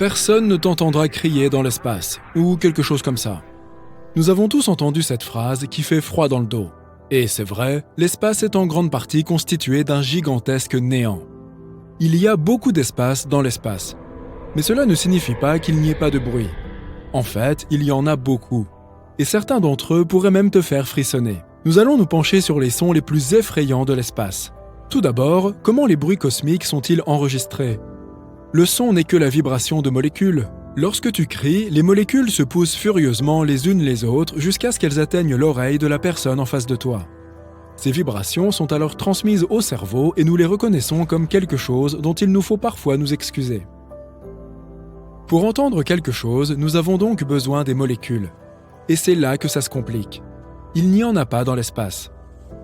Personne ne t'entendra crier dans l'espace, ou quelque chose comme ça. Nous avons tous entendu cette phrase qui fait froid dans le dos. Et c'est vrai, l'espace est en grande partie constitué d'un gigantesque néant. Il y a beaucoup d'espace dans l'espace. Mais cela ne signifie pas qu'il n'y ait pas de bruit. En fait, il y en a beaucoup. Et certains d'entre eux pourraient même te faire frissonner. Nous allons nous pencher sur les sons les plus effrayants de l'espace. Tout d'abord, comment les bruits cosmiques sont-ils enregistrés ? Le son n'est que la vibration de molécules. Lorsque tu cries, les molécules se poussent furieusement les unes les autres jusqu'à ce qu'elles atteignent l'oreille de la personne en face de toi. Ces vibrations sont alors transmises au cerveau et nous les reconnaissons comme quelque chose dont il nous faut parfois nous excuser. Pour entendre quelque chose, nous avons donc besoin des molécules. Et c'est là que ça se complique. Il n'y en a pas dans l'espace.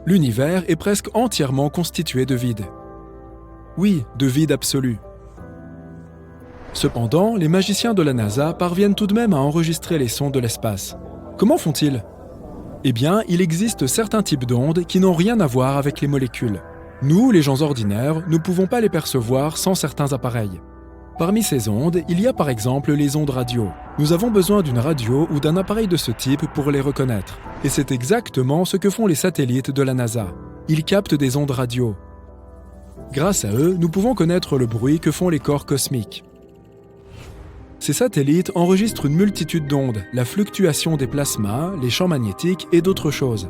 L'univers est presque entièrement constitué de vide. Oui, de vide absolu. Cependant, les magiciens de la NASA parviennent tout de même à enregistrer les sons de l'espace. Comment font-ils ? Eh bien, il existe certains types d'ondes qui n'ont rien à voir avec les molécules. Nous, les gens ordinaires, ne pouvons pas les percevoir sans certains appareils. Parmi ces ondes, il y a par exemple les ondes radio. Nous avons besoin d'une radio ou d'un appareil de ce type pour les reconnaître. Et c'est exactement ce que font les satellites de la NASA. Ils captent des ondes radio. Grâce à eux, nous pouvons connaître le bruit que font les corps cosmiques. Ces satellites enregistrent une multitude d'ondes, la fluctuation des plasmas, les champs magnétiques et d'autres choses.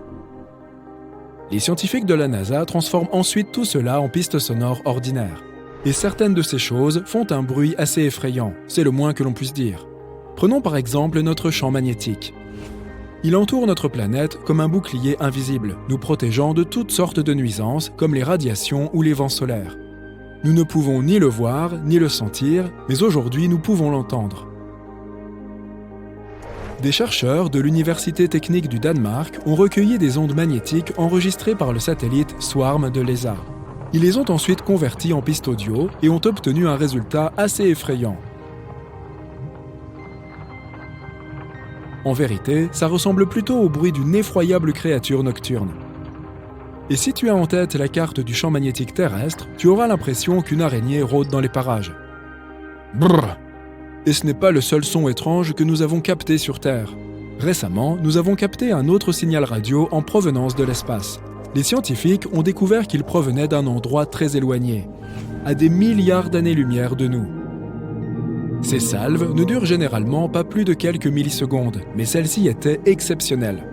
Les scientifiques de la NASA transforment ensuite tout cela en pistes sonores ordinaires. Et certaines de ces choses font un bruit assez effrayant, c'est le moins que l'on puisse dire. Prenons par exemple notre champ magnétique. Il entoure notre planète comme un bouclier invisible, nous protégeant de toutes sortes de nuisances comme les radiations ou les vents solaires. Nous ne pouvons ni le voir, ni le sentir, mais aujourd'hui nous pouvons l'entendre. Des chercheurs de l'Université technique du Danemark ont recueilli des ondes magnétiques enregistrées par le satellite Swarm de l'ESA. Ils les ont ensuite converties en pistes audio et ont obtenu un résultat assez effrayant. En vérité, ça ressemble plutôt au bruit d'une effroyable créature nocturne. Et si tu as en tête la carte du champ magnétique terrestre, tu auras l'impression qu'une araignée rôde dans les parages. Brrr! Et ce n'est pas le seul son étrange que nous avons capté sur Terre. Récemment, nous avons capté un autre signal radio en provenance de l'espace. Les scientifiques ont découvert qu'il provenait d'un endroit très éloigné, à des milliards d'années-lumière de nous. Ces salves ne durent généralement pas plus de quelques millisecondes, mais celle-ci était exceptionnelle.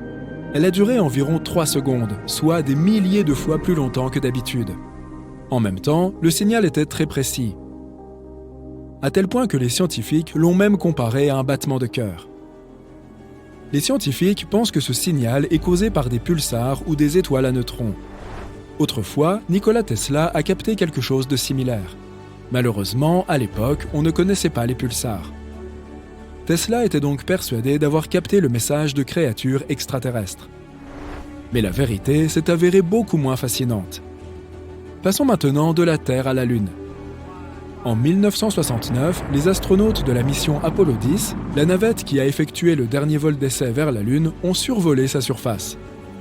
Elle a duré environ 3 secondes, soit des milliers de fois plus longtemps que d'habitude. En même temps, le signal était très précis, à tel point que les scientifiques l'ont même comparé à un battement de cœur. Les scientifiques pensent que ce signal est causé par des pulsars ou des étoiles à neutrons. Autrefois, Nikola Tesla a capté quelque chose de similaire. Malheureusement, à l'époque, on ne connaissait pas les pulsars. Tesla était donc persuadé d'avoir capté le message de créatures extraterrestres. Mais la vérité s'est avérée beaucoup moins fascinante. Passons maintenant de la Terre à la Lune. En 1969, les astronautes de la mission Apollo 10, la navette qui a effectué le dernier vol d'essai vers la Lune, ont survolé sa surface.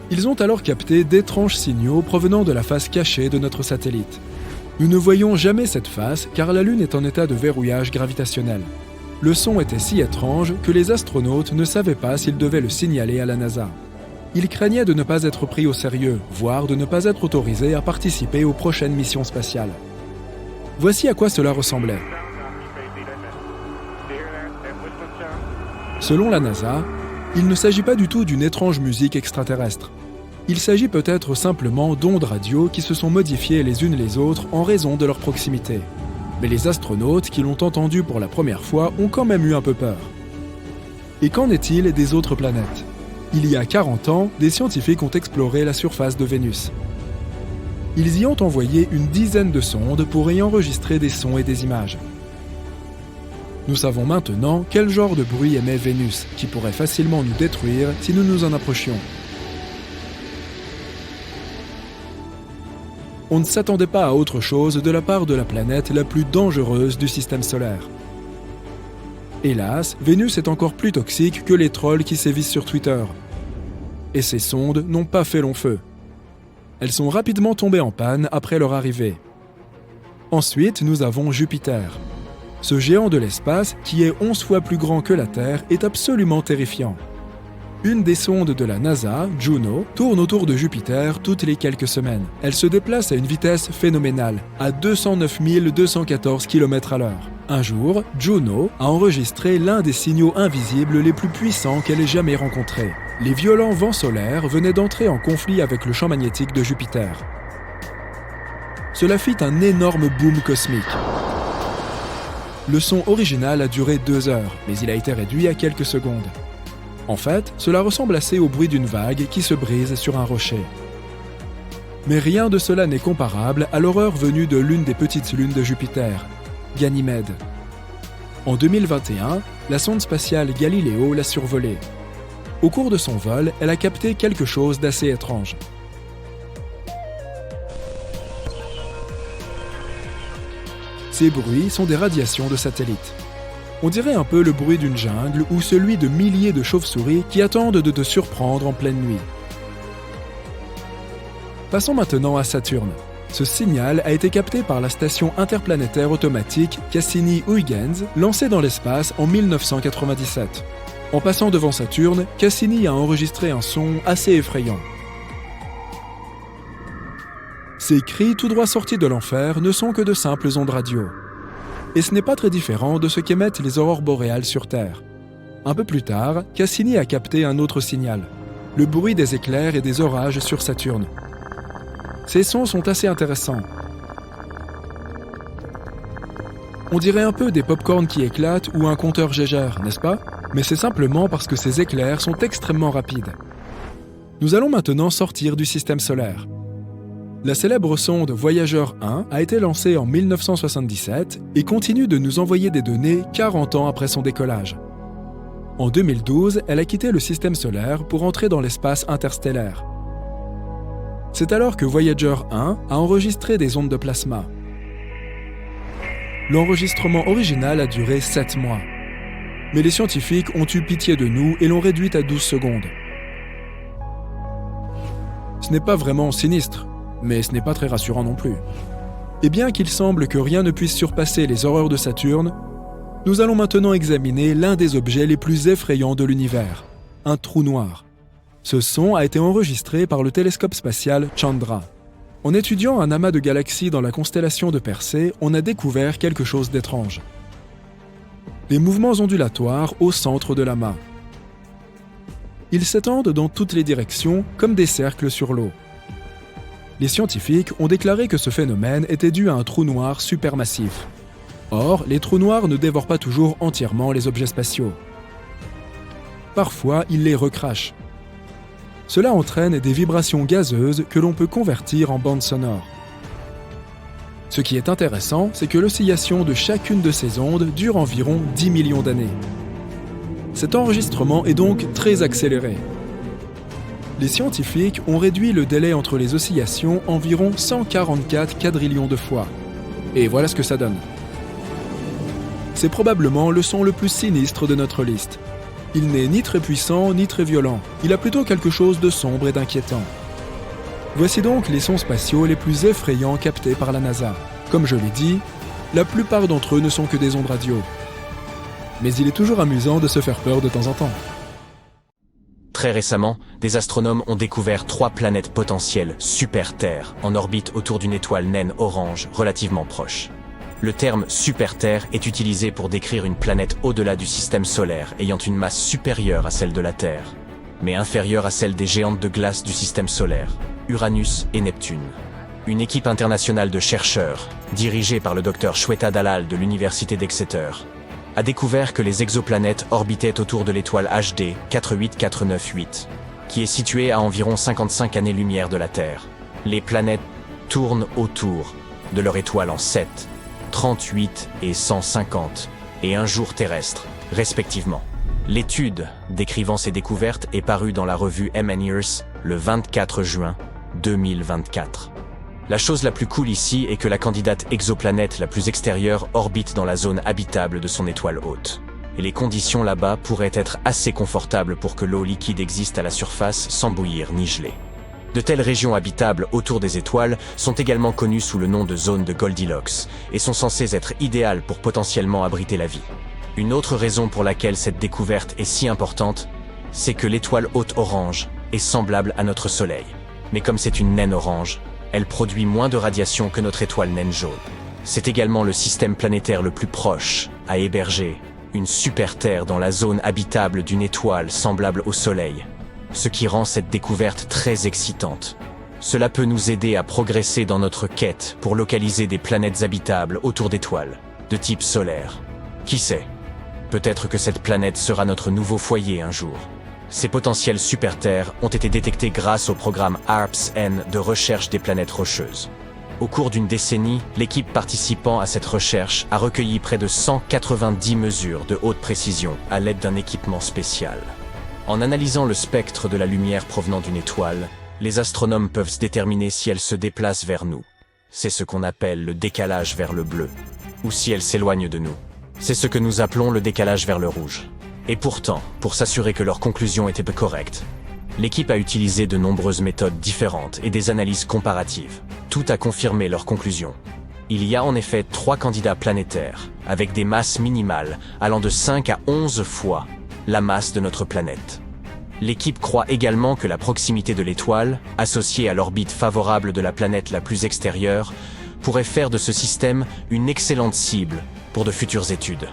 Ils ont alors capté d'étranges signaux provenant de la face cachée de notre satellite. Nous ne voyons jamais cette face car la Lune est en état de verrouillage gravitationnel. Le son était si étrange que les astronautes ne savaient pas s'ils devaient le signaler à la NASA. Ils craignaient de ne pas être pris au sérieux, voire de ne pas être autorisés à participer aux prochaines missions spatiales. Voici à quoi cela ressemblait. Selon la NASA, il ne s'agit pas du tout d'une étrange musique extraterrestre. Il s'agit peut-être simplement d'ondes radio qui se sont modifiées les unes les autres en raison de leur proximité. Mais les astronautes qui l'ont entendu pour la première fois ont quand même eu un peu peur. Et qu'en est-il des autres planètes ? Il y a 40 ans, des scientifiques ont exploré la surface de Vénus. Ils y ont envoyé une dizaine de sondes pour y enregistrer des sons et des images. Nous savons maintenant quel genre de bruit émet Vénus, qui pourrait facilement nous détruire si nous nous en approchions. On ne s'attendait pas à autre chose de la part de la planète la plus dangereuse du système solaire. Hélas, Vénus est encore plus toxique que les trolls qui sévissent sur Twitter. Et ces sondes n'ont pas fait long feu. Elles sont rapidement tombées en panne après leur arrivée. Ensuite, nous avons Jupiter. Ce géant de l'espace, qui est 11 fois plus grand que la Terre, est absolument terrifiant. Une des sondes de la NASA, Juno, tourne autour de Jupiter toutes les quelques semaines. Elle se déplace à une vitesse phénoménale, à 209 214 km/h. Un jour, Juno a enregistré l'un des signaux invisibles les plus puissants qu'elle ait jamais rencontrés. Les violents vents solaires venaient d'entrer en conflit avec le champ magnétique de Jupiter. Cela fit un énorme boom cosmique. Le son original a duré 2 heures, mais il a été réduit à quelques secondes. En fait, cela ressemble assez au bruit d'une vague qui se brise sur un rocher. Mais rien de cela n'est comparable à l'horreur venue de l'une des petites lunes de Jupiter, Ganymède. En 2021, la sonde spatiale Galileo l'a survolée. Au cours de son vol, elle a capté quelque chose d'assez étrange. Ces bruits sont des radiations de satellites. On dirait un peu le bruit d'une jungle ou celui de milliers de chauves-souris qui attendent de te surprendre en pleine nuit. Passons maintenant à Saturne. Ce signal a été capté par la station interplanétaire automatique Cassini-Huygens, lancée dans l'espace en 1997. En passant devant Saturne, Cassini a enregistré un son assez effrayant. Ces cris tout droit sortis de l'enfer ne sont que de simples ondes radio. Et ce n'est pas très différent de ce qu'émettent les aurores boréales sur Terre. Un peu plus tard, Cassini a capté un autre signal, le bruit des éclairs et des orages sur Saturne. Ces sons sont assez intéressants. On dirait un peu des pop-corns qui éclatent ou un compteur Geiger, n'est-ce pas? Mais c'est simplement parce que ces éclairs sont extrêmement rapides. Nous allons maintenant sortir du système solaire. La célèbre sonde Voyager 1 a été lancée en 1977 et continue de nous envoyer des données 40 ans après son décollage. En 2012, elle a quitté le système solaire pour entrer dans l'espace interstellaire. C'est alors que Voyager 1 a enregistré des ondes de plasma. L'enregistrement original a duré 7 mois. Mais les scientifiques ont eu pitié de nous et l'ont réduite à 12 secondes. Ce n'est pas vraiment sinistre, mais ce n'est pas très rassurant non plus. Et bien qu'il semble que rien ne puisse surpasser les horreurs de Saturne, nous allons maintenant examiner l'un des objets les plus effrayants de l'univers, un trou noir. Ce son a été enregistré par le télescope spatial Chandra. En étudiant un amas de galaxies dans la constellation de Persée, on a découvert quelque chose d'étrange. Des mouvements ondulatoires au centre de l'amas. Ils s'étendent dans toutes les directions comme des cercles sur l'eau. Les scientifiques ont déclaré que ce phénomène était dû à un trou noir supermassif. Or, les trous noirs ne dévorent pas toujours entièrement les objets spatiaux. Parfois, ils les recrachent. Cela entraîne des vibrations gazeuses que l'on peut convertir en bandes sonores. Ce qui est intéressant, c'est que l'oscillation de chacune de ces ondes dure environ 10 millions d'années. Cet enregistrement est donc très accéléré. Les scientifiques ont réduit le délai entre les oscillations environ 144 quadrillions de fois. Et voilà ce que ça donne. C'est probablement le son le plus sinistre de notre liste. Il n'est ni très puissant ni très violent. Il a plutôt quelque chose de sombre et d'inquiétant. Voici donc les sons spatiaux les plus effrayants captés par la NASA. Comme je l'ai dit, la plupart d'entre eux ne sont que des ondes radio. Mais il est toujours amusant de se faire peur de temps en temps. Très récemment, des astronomes ont découvert 3 planètes potentielles super-Terre en orbite autour d'une étoile naine orange relativement proche. Le terme super-Terre est utilisé pour décrire une planète au-delà du système solaire ayant une masse supérieure à celle de la Terre, mais inférieure à celle des géantes de glace du système solaire, Uranus et Neptune. Une équipe internationale de chercheurs, dirigée par le Dr Shweta Dalal de l'Université d'Exeter, a découvert que les exoplanètes orbitaient autour de l'étoile HD 48498, qui est située à environ 55 années-lumière de la Terre. Les planètes tournent autour de leur étoile en 7, 38 et 150, et un jour terrestre, respectivement. L'étude décrivant ces découvertes est parue dans la revue MNears le 24 juin 2024. La chose la plus cool ici est que la candidate exoplanète la plus extérieure orbite dans la zone habitable de son étoile hôte. Et les conditions là-bas pourraient être assez confortables pour que l'eau liquide existe à la surface sans bouillir ni geler. De telles régions habitables autour des étoiles sont également connues sous le nom de zone de Goldilocks et sont censées être idéales pour potentiellement abriter la vie. Une autre raison pour laquelle cette découverte est si importante, c'est que l'étoile haute orange est semblable à notre Soleil. Mais comme c'est une naine orange, elle produit moins de radiation que notre étoile naine jaune. C'est également le système planétaire le plus proche à héberger une super-Terre dans la zone habitable d'une étoile semblable au Soleil, ce qui rend cette découverte très excitante. Cela peut nous aider à progresser dans notre quête pour localiser des planètes habitables autour d'étoiles, de type solaire. Qui sait? Peut-être que cette planète sera notre nouveau foyer un jour. Ces potentielles super-Terres ont été détectés grâce au programme ARPS-N de recherche des planètes rocheuses. Au cours d'une décennie, l'équipe participant à cette recherche a recueilli près de 190 mesures de haute précision à l'aide d'un équipement spécial. En analysant le spectre de la lumière provenant d'une étoile, les astronomes peuvent déterminer si elle se déplace vers nous. C'est ce qu'on appelle le décalage vers le bleu. Ou si elle s'éloigne de nous. C'est ce que nous appelons le décalage vers le rouge. Et pourtant, pour s'assurer que leurs conclusions étaient correctes, l'équipe a utilisé de nombreuses méthodes différentes et des analyses comparatives. Tout a confirmé leurs conclusions. Il y a en effet 3 candidats planétaires, avec des masses minimales allant de 5 à 11 fois la masse de notre planète. L'équipe croit également que la proximité de l'étoile, associée à l'orbite favorable de la planète la plus extérieure, pourrait faire de ce système une excellente cible pour de futures études.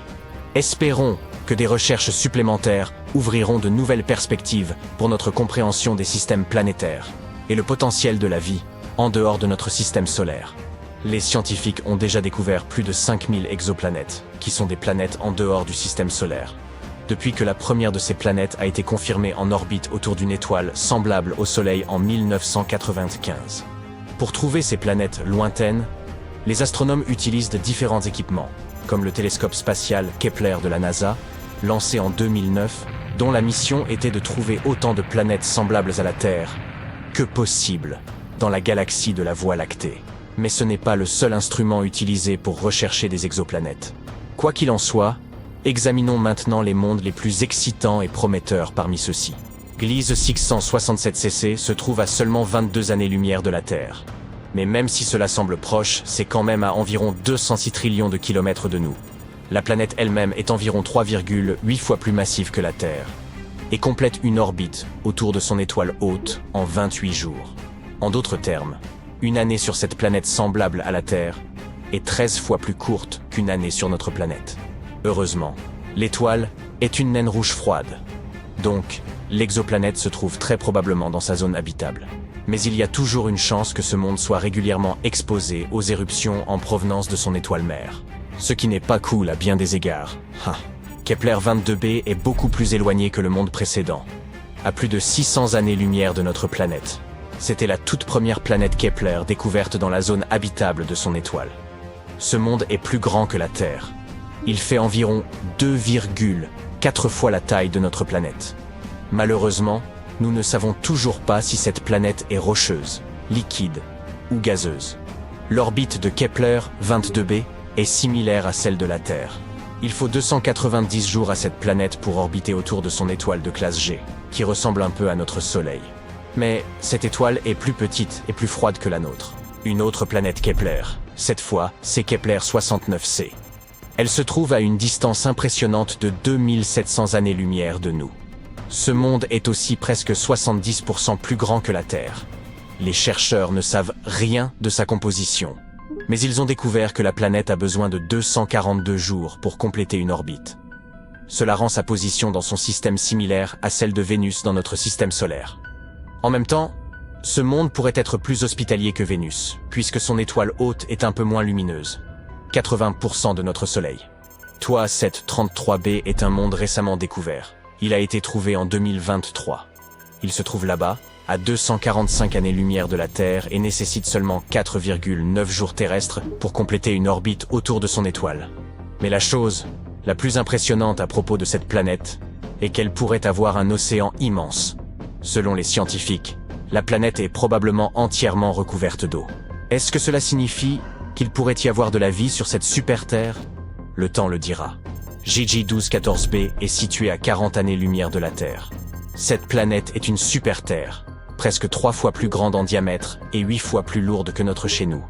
Espérons que des recherches supplémentaires ouvriront de nouvelles perspectives pour notre compréhension des systèmes planétaires et le potentiel de la vie en dehors de notre système solaire. Les scientifiques ont déjà découvert plus de 5000 exoplanètes, qui sont des planètes en dehors du système solaire. Depuis que la première de ces planètes a été confirmée en orbite autour d'une étoile semblable au Soleil en 1995. Pour trouver ces planètes lointaines, les astronomes utilisent de différents équipements, comme le télescope spatial Kepler de la NASA, lancé en 2009, dont la mission était de trouver autant de planètes semblables à la Terre que possible dans la galaxie de la Voie lactée. Mais ce n'est pas le seul instrument utilisé pour rechercher des exoplanètes. Quoi qu'il en soit, examinons maintenant les mondes les plus excitants et prometteurs parmi ceux-ci. Gliese 667cc se trouve à seulement 22 années-lumière de la Terre. Mais même si cela semble proche, c'est quand même à environ 206 trillions de kilomètres de nous. La planète elle-même est environ 3,8 fois plus massive que la Terre et complète une orbite autour de son étoile haute en 28 jours. En d'autres termes, une année sur cette planète semblable à la Terre est 13 fois plus courte qu'une année sur notre planète. Heureusement, l'étoile est une naine rouge froide. Donc, l'exoplanète se trouve très probablement dans sa zone habitable. Mais il y a toujours une chance que ce monde soit régulièrement exposé aux éruptions en provenance de son étoile mère. Ce qui n'est pas cool à bien des égards. Kepler 22b est beaucoup plus éloigné que le monde précédent, à plus de 600 années-lumière de notre planète. C'était la toute première planète Kepler découverte dans la zone habitable de son étoile. Ce monde est plus grand que la Terre. Il fait environ 2,4 fois la taille de notre planète. Malheureusement, nous ne savons toujours pas si cette planète est rocheuse, liquide ou gazeuse. L'orbite de Kepler 22b est similaire à celle de la Terre. Il faut 290 jours à cette planète pour orbiter autour de son étoile de classe G, qui ressemble un peu à notre Soleil. Mais cette étoile est plus petite et plus froide que la nôtre. Une autre planète Kepler, cette fois, c'est Kepler 69c. Elle se trouve à une distance impressionnante de 2700 années-lumière de nous. Ce monde est aussi presque 70% plus grand que la Terre. Les chercheurs ne savent rien de sa composition, mais ils ont découvert que la planète a besoin de 242 jours pour compléter une orbite. Cela rend sa position dans son système similaire à celle de Vénus dans notre système solaire. En même temps, ce monde pourrait être plus hospitalier que Vénus, puisque son étoile haute est un peu moins lumineuse. 80% de notre Soleil. Toit 733b est un monde récemment découvert. Il a été trouvé en 2023. Il se trouve là-bas, à 245 années-lumière de la Terre et nécessite seulement 4,9 jours terrestres pour compléter une orbite autour de son étoile. Mais la chose la plus impressionnante à propos de cette planète est qu'elle pourrait avoir un océan immense. Selon les scientifiques, la planète est probablement entièrement recouverte d'eau. Est-ce que cela signifie qu'il pourrait y avoir de la vie sur cette super-Terre? Le temps le dira. JJ1214b est située à 40 années-lumière de la Terre. Cette planète est une super-Terre, presque 3 fois plus grande en diamètre et 8 fois plus lourde que notre chez nous.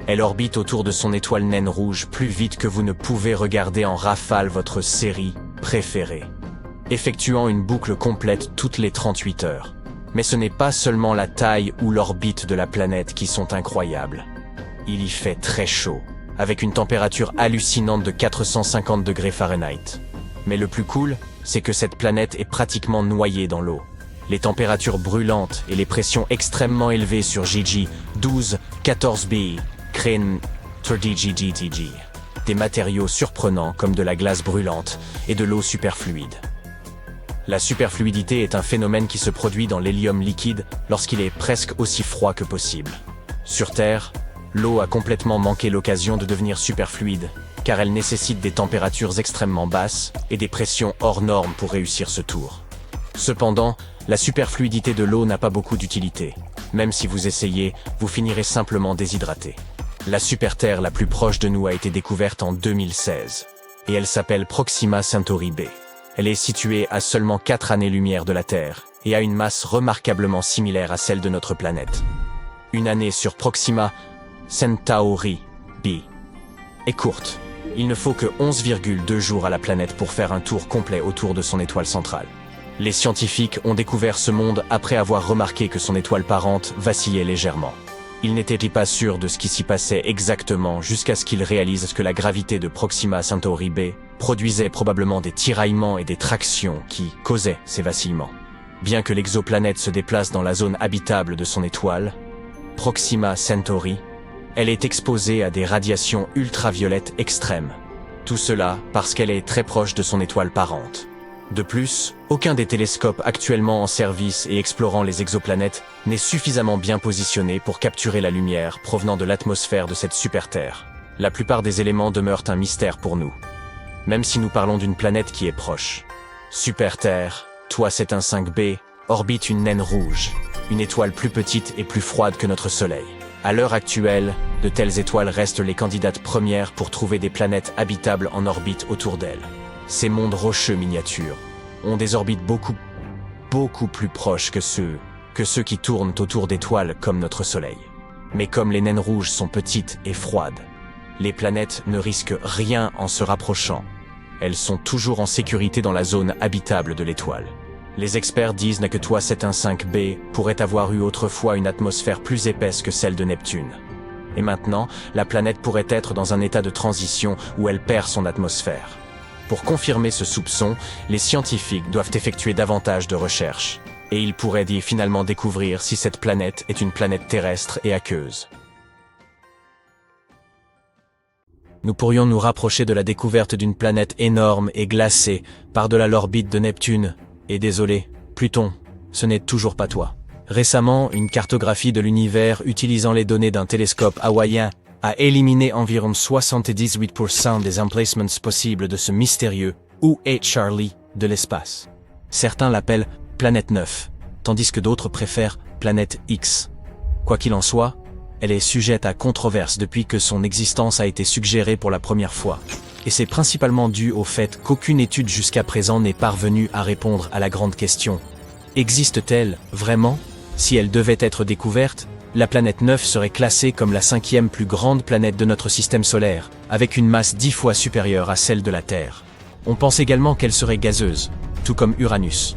Elle orbite autour de son étoile naine rouge plus vite que vous ne pouvez regarder en rafale votre série préférée, effectuant une boucle complète toutes les 38 heures. Mais ce n'est pas seulement la taille ou l'orbite de la planète qui sont incroyables. Il y fait très chaud, avec une température hallucinante de 450 degrés Fahrenheit. Mais le plus cool, c'est que cette planète est pratiquement noyée dans l'eau. Les températures brûlantes et les pressions extrêmement élevées sur Gigi 12, 14b créent des matériaux surprenants comme de la glace brûlante et de l'eau superfluide. La superfluidité est un phénomène qui se produit dans l'hélium liquide lorsqu'il est presque aussi froid que possible. Sur Terre, l'eau a complètement manqué l'occasion de devenir superfluide, car elle nécessite des températures extrêmement basses et des pressions hors normes pour réussir ce tour. Cependant, la superfluidité de l'eau n'a pas beaucoup d'utilité. Même si vous essayez, vous finirez simplement déshydraté. La super-Terre la plus proche de nous a été découverte en 2016, et elle s'appelle Proxima Centauri b. Elle est située à seulement 4 années-lumière de la Terre, et a une masse remarquablement similaire à celle de notre planète. Une année sur Proxima Centauri b est courte. Il ne faut que 11,2 jours à la planète pour faire un tour complet autour de son étoile centrale. Les scientifiques ont découvert ce monde après avoir remarqué que son étoile parente vacillait légèrement. Ils n'étaient pas sûrs de ce qui s'y passait exactement jusqu'à ce qu'ils réalisent que la gravité de Proxima Centauri b produisait probablement des tiraillements et des tractions qui causaient ces vacillements. Bien que l'exoplanète se déplace dans la zone habitable de son étoile, Proxima Centauri, elle est exposée à des radiations ultraviolettes extrêmes. Tout cela parce qu'elle est très proche de son étoile parente. De plus, aucun des télescopes actuellement en service et explorant les exoplanètes n'est suffisamment bien positionné pour capturer la lumière provenant de l'atmosphère de cette super-Terre. La plupart des éléments demeurent un mystère pour nous, même si nous parlons d'une planète qui est proche. Super-Terre, Toi 715b, orbite une naine rouge, une étoile plus petite et plus froide que notre Soleil. À l'heure actuelle, de telles étoiles restent les candidates premières pour trouver des planètes habitables en orbite autour d'elles. Ces mondes rocheux miniatures ont des orbites beaucoup plus proches que ceux qui tournent autour d'étoiles comme notre Soleil. Mais comme les naines rouges sont petites et froides, les planètes ne risquent rien en se rapprochant. Elles sont toujours en sécurité dans la zone habitable de l'étoile. Les experts disent que Toi 715b pourrait avoir eu autrefois une atmosphère plus épaisse que celle de Neptune. Et maintenant, la planète pourrait être dans un état de transition où elle perd son atmosphère. Pour confirmer ce soupçon, les scientifiques doivent effectuer davantage de recherches. Et ils pourraient finalement découvrir si cette planète est une planète terrestre et aqueuse. Nous pourrions nous rapprocher de la découverte d'une planète énorme et glacée par-delà l'orbite de Neptune. Et désolé, Pluton, ce n'est toujours pas toi. Récemment, une cartographie de l'univers utilisant les données d'un télescope hawaïen a éliminé environ 78% des emplacements possibles de ce mystérieux UH Charlie de l'espace. Certains l'appellent Planète 9, tandis que d'autres préfèrent Planète X. Quoi qu'il en soit, elle est sujette à controverse depuis que son existence a été suggérée pour la première fois. Et c'est principalement dû au fait qu'aucune étude jusqu'à présent n'est parvenue à répondre à la grande question. Existe-t-elle vraiment? Si elle devait être découverte, la planète 9 serait classée comme la 5e plus grande planète de notre système solaire, avec une masse 10 fois supérieure à celle de la Terre. On pense également qu'elle serait gazeuse, tout comme Uranus.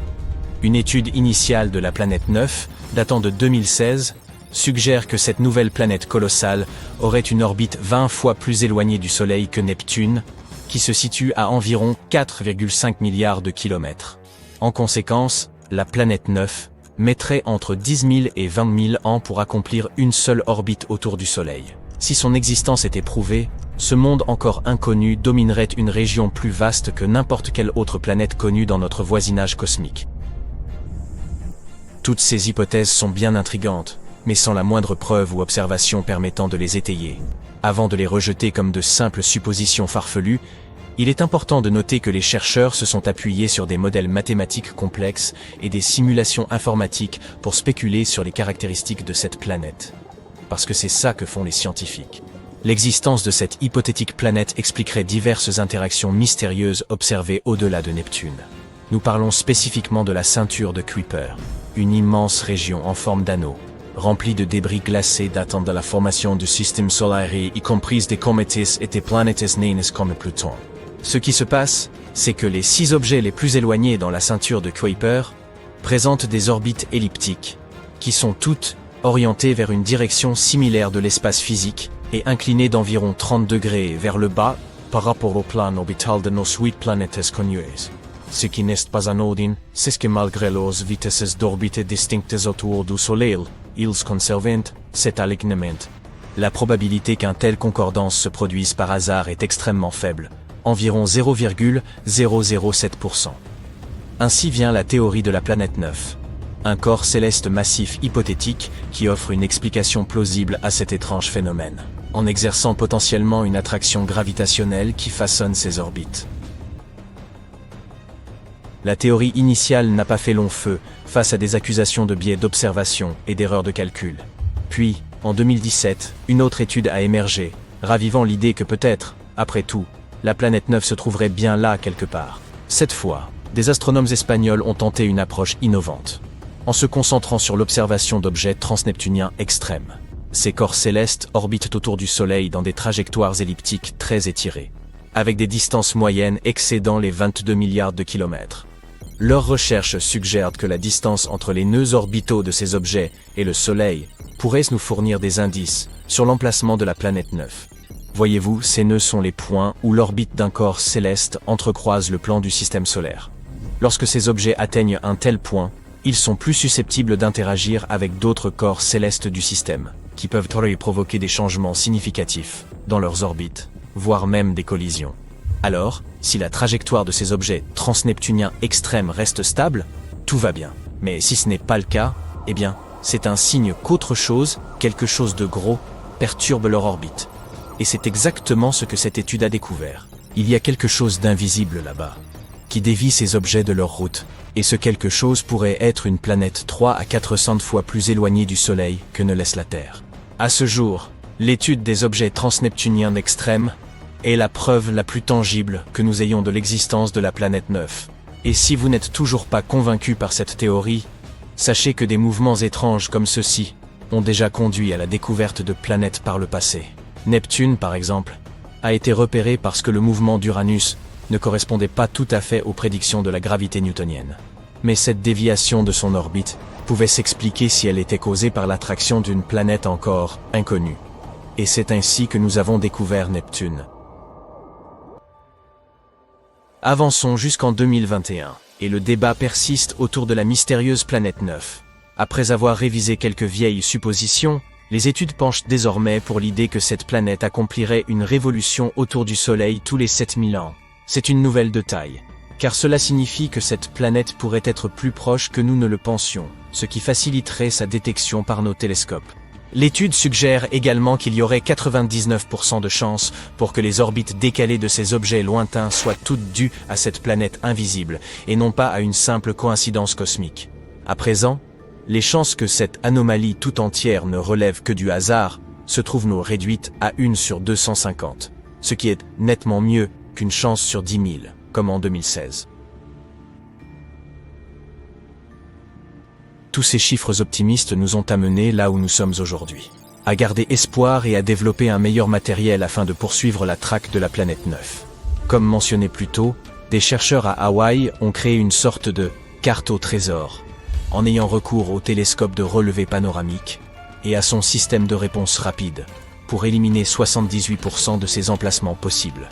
Une étude initiale de la planète 9, datant de 2016, suggère que cette nouvelle planète colossale aurait une orbite 20 fois plus éloignée du Soleil que Neptune, qui se situe à environ 4,5 milliards de kilomètres. En conséquence, la planète 9 mettrait entre 10 000 et 20 000 ans pour accomplir une seule orbite autour du Soleil. Si son existence était prouvée, ce monde encore inconnu dominerait une région plus vaste que n'importe quelle autre planète connue dans notre voisinage cosmique. Toutes ces hypothèses sont bien intrigantes, mais sans la moindre preuve ou observation permettant de les étayer. Avant de les rejeter comme de simples suppositions farfelues, il est important de noter que les chercheurs se sont appuyés sur des modèles mathématiques complexes et des simulations informatiques pour spéculer sur les caractéristiques de cette planète. Parce que c'est ça que font les scientifiques. L'existence de cette hypothétique planète expliquerait diverses interactions mystérieuses observées au-delà de Neptune. Nous parlons spécifiquement de la ceinture de Kuiper, une immense région en forme d'anneau, remplie de débris glacés datant de la formation du système solaire, y compris des comètes et des planètes naines comme Pluton. Ce qui se passe, c'est que les 6 objets les plus éloignés dans la ceinture de Kuiper présentent des orbites elliptiques, qui sont toutes orientées vers une direction similaire de l'espace physique et inclinées d'environ 30 degrés vers le bas par rapport au plan orbital de nos 8 planètes connues. Ce qui n'est pas anodin, c'est que malgré leurs vitesses d'orbite distinctes autour du Soleil, ils conservent cet alignement. La probabilité qu'un tel concordance se produise par hasard est extrêmement faible, environ 0,007%. Ainsi vient la théorie de la planète 9. Un corps céleste massif hypothétique qui offre une explication plausible à cet étrange phénomène, en exerçant potentiellement une attraction gravitationnelle qui façonne ses orbites. La théorie initiale n'a pas fait long feu face à des accusations de biais d'observation et d'erreurs de calcul. Puis, en 2017, une autre étude a émergé, ravivant l'idée que peut-être, après tout, la planète 9 se trouverait bien là quelque part. Cette fois, des astronomes espagnols ont tenté une approche innovante, en se concentrant sur l'observation d'objets transneptuniens extrêmes. Ces corps célestes orbitent autour du Soleil dans des trajectoires elliptiques très étirées, avec des distances moyennes excédant les 22 milliards de kilomètres. Leurs recherches suggèrent que la distance entre les nœuds orbitaux de ces objets et le Soleil pourrait nous fournir des indices sur l'emplacement de la planète 9. Voyez-vous, ces nœuds sont les points où l'orbite d'un corps céleste entrecroise le plan du système solaire. Lorsque ces objets atteignent un tel point, ils sont plus susceptibles d'interagir avec d'autres corps célestes du système, qui peuvent provoquer des changements significatifs dans leurs orbites, voire même des collisions. Alors, si la trajectoire de ces objets transneptuniens extrêmes reste stable, tout va bien. Mais si ce n'est pas le cas, eh bien, c'est un signe qu'autre chose, quelque chose de gros, perturbe leur orbite. Et c'est exactement ce que cette étude a découvert. Il y a quelque chose d'invisible là-bas, qui dévie ces objets de leur route, et ce quelque chose pourrait être une planète 3 à 400 fois plus éloignée du Soleil que ne laisse la Terre. À ce jour, l'étude des objets transneptuniens extrêmes est la preuve la plus tangible que nous ayons de l'existence de la planète 9. Et si vous n'êtes toujours pas convaincu par cette théorie, sachez que des mouvements étranges comme ceux-ci ont déjà conduit à la découverte de planètes par le passé. Neptune, par exemple, a été repéré parce que le mouvement d'Uranus ne correspondait pas tout à fait aux prédictions de la gravité newtonienne. Mais cette déviation de son orbite pouvait s'expliquer si elle était causée par l'attraction d'une planète encore inconnue. Et c'est ainsi que nous avons découvert Neptune. Avançons jusqu'en 2021, et le débat persiste autour de la mystérieuse planète 9. Après avoir révisé quelques vieilles suppositions, les études penchent désormais pour l'idée que cette planète accomplirait une révolution autour du Soleil tous les 7000 ans. C'est une nouvelle de taille, car cela signifie que cette planète pourrait être plus proche que nous ne le pensions, ce qui faciliterait sa détection par nos télescopes. L'étude suggère également qu'il y aurait 99% de chances pour que les orbites décalées de ces objets lointains soient toutes dues à cette planète invisible, et non pas à une simple coïncidence cosmique. À présent, les chances que cette anomalie tout entière ne relève que du hasard se trouvent nous réduites à 1 sur 250, ce qui est nettement mieux qu'une chance sur 10 000, comme en 2016. Tous ces chiffres optimistes nous ont amenés là où nous sommes aujourd'hui, à garder espoir et à développer un meilleur matériel afin de poursuivre la traque de la planète 9. Comme mentionné plus tôt, des chercheurs à Hawaï ont créé une sorte de carte au trésor, en ayant recours au télescope de relevé panoramique et à son système de réponse rapide, pour éliminer 78% de ces emplacements possibles.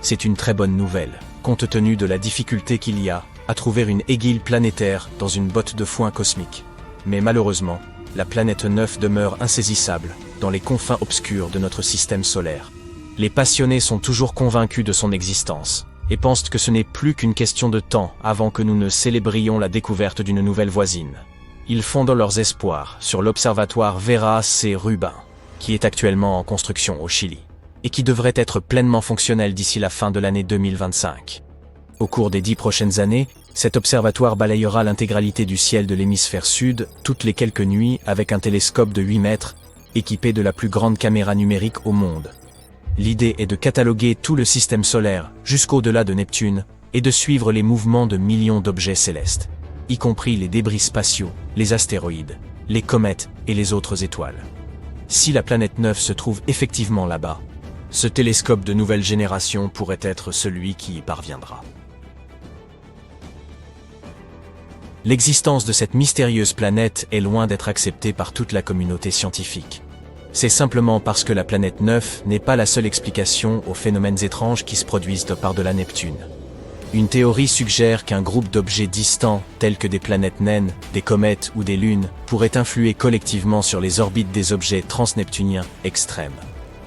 C'est une très bonne nouvelle, compte tenu de la difficulté qu'il y a à trouver une aiguille planétaire dans une botte de foin cosmique. Mais malheureusement, la planète 9 demeure insaisissable dans les confins obscurs de notre système solaire. Les passionnés sont toujours convaincus de son existence et pensent que ce n'est plus qu'une question de temps avant que nous ne célébrions la découverte d'une nouvelle voisine. Ils fondent leurs espoirs sur l'observatoire Vera C. Rubin, qui est actuellement en construction au Chili, et qui devrait être pleinement fonctionnel d'ici la fin de l'année 2025. Au cours des 10 prochaines années, cet observatoire balayera l'intégralité du ciel de l'hémisphère sud toutes les quelques nuits avec un télescope de 8 mètres, équipé de la plus grande caméra numérique au monde. L'idée est de cataloguer tout le système solaire jusqu'au-delà de Neptune et de suivre les mouvements de millions d'objets célestes. y compris les débris spatiaux, les astéroïdes, les comètes et les autres étoiles. Si la planète 9 se trouve effectivement là-bas, ce télescope de nouvelle génération pourrait être celui qui y parviendra. L'existence de cette mystérieuse planète est loin d'être acceptée par toute la communauté scientifique. C'est simplement parce que la planète 9 n'est pas la seule explication aux phénomènes étranges qui se produisent par-delà Neptune. Une théorie suggère qu'un groupe d'objets distants, tels que des planètes naines, des comètes ou des lunes, pourrait influer collectivement sur les orbites des objets transneptuniens extrêmes.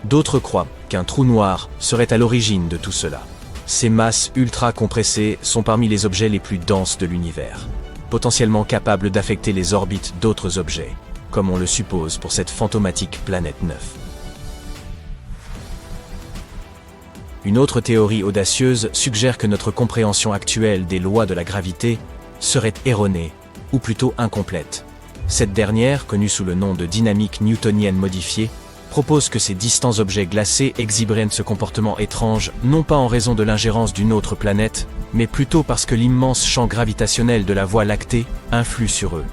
D'autres croient qu'un trou noir serait à l'origine de tout cela. Ces masses ultra compressées sont parmi les objets les plus denses de l'univers, potentiellement capables d'affecter les orbites d'autres objets, comme on le suppose pour cette fantomatique planète 9. Une autre théorie audacieuse suggère que notre compréhension actuelle des lois de la gravité serait erronée, ou plutôt incomplète. Cette dernière, connue sous le nom de dynamique newtonienne modifiée, propose que ces distants objets glacés exhiberaient ce comportement étrange non pas en raison de l'ingérence d'une autre planète, mais plutôt parce que l'immense champ gravitationnel de la Voie lactée influe sur eux.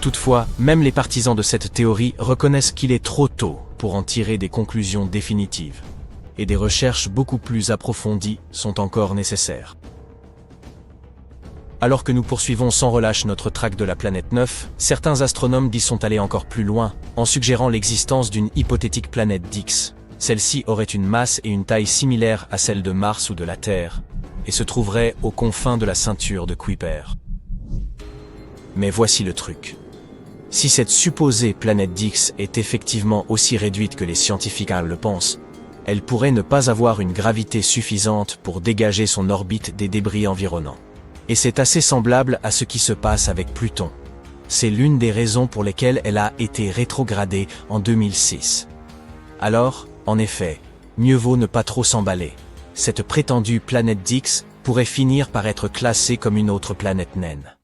Toutefois, même les partisans de cette théorie reconnaissent qu'il est trop tôt pour en tirer des conclusions définitives, et des recherches beaucoup plus approfondies sont encore nécessaires. Alors que nous poursuivons sans relâche notre traque de la planète 9, certains astronomes y sont allés encore plus loin, en suggérant l'existence d'une hypothétique planète Dix. Celle-ci aurait une masse et une taille similaires à celle de Mars ou de la Terre, et se trouverait aux confins de la ceinture de Kuiper. Mais voici le truc. Si cette supposée planète Dix est effectivement aussi réduite que les scientifiques le pensent, elle pourrait ne pas avoir une gravité suffisante pour dégager son orbite des débris environnants. Et c'est assez semblable à ce qui se passe avec Pluton. C'est l'une des raisons pour lesquelles elle a été rétrogradée en 2006. Alors, en effet, mieux vaut ne pas trop s'emballer. Cette prétendue planète Dix pourrait finir par être classée comme une autre planète naine.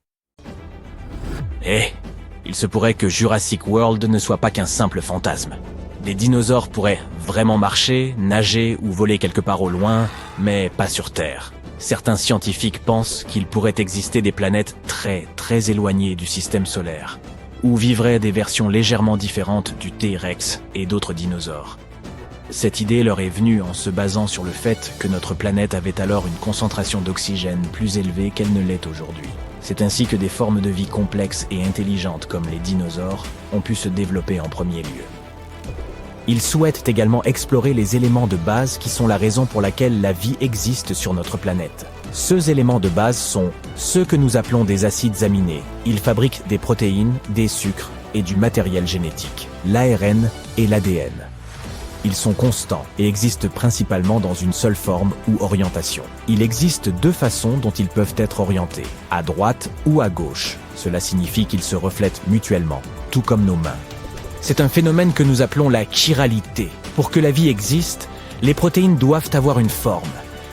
Il se pourrait que Jurassic World ne soit pas qu'un simple fantasme. Des dinosaures pourraient vraiment marcher, nager ou voler quelque part au loin, mais pas sur Terre. Certains scientifiques pensent qu'il pourrait exister des planètes très éloignées du système solaire, où vivraient des versions légèrement différentes du T-Rex et d'autres dinosaures. Cette idée leur est venue en se basant sur le fait que notre planète avait alors une concentration d'oxygène plus élevée qu'elle ne l'est aujourd'hui. C'est ainsi que des formes de vie complexes et intelligentes comme les dinosaures ont pu se développer en premier lieu. Ils souhaitent également explorer les éléments de base qui sont la raison pour laquelle la vie existe sur notre planète. Ces éléments de base sont ceux que nous appelons des acides aminés. Ils fabriquent des protéines, des sucres et du matériel génétique, l'ARN et l'ADN. Ils sont constants et existent principalement dans une seule forme ou orientation. Il existe deux façons dont ils peuvent être orientés, à droite ou à gauche. Cela signifie qu'ils se reflètent mutuellement, tout comme nos mains. C'est un phénomène que nous appelons la chiralité. Pour que la vie existe, les protéines doivent avoir une forme,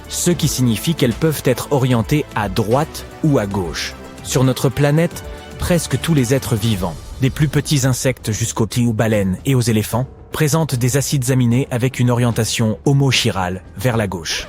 ce qui signifie qu'elles peuvent être orientées à droite ou à gauche. Sur notre planète, presque tous les êtres vivants, des plus petits insectes jusqu'aux baleines et aux éléphants, présentent des acides aminés avec une orientation homochirale vers la gauche.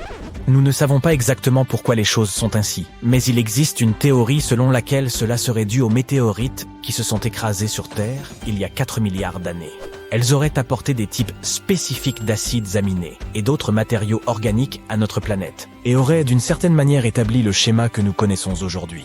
Nous ne savons pas exactement pourquoi les choses sont ainsi, mais il existe une théorie selon laquelle cela serait dû aux météorites qui se sont écrasés sur Terre il y a 4 milliards d'années. Elles auraient apporté des types spécifiques d'acides aminés et d'autres matériaux organiques à notre planète, et auraient d'une certaine manière établi le schéma que nous connaissons aujourd'hui.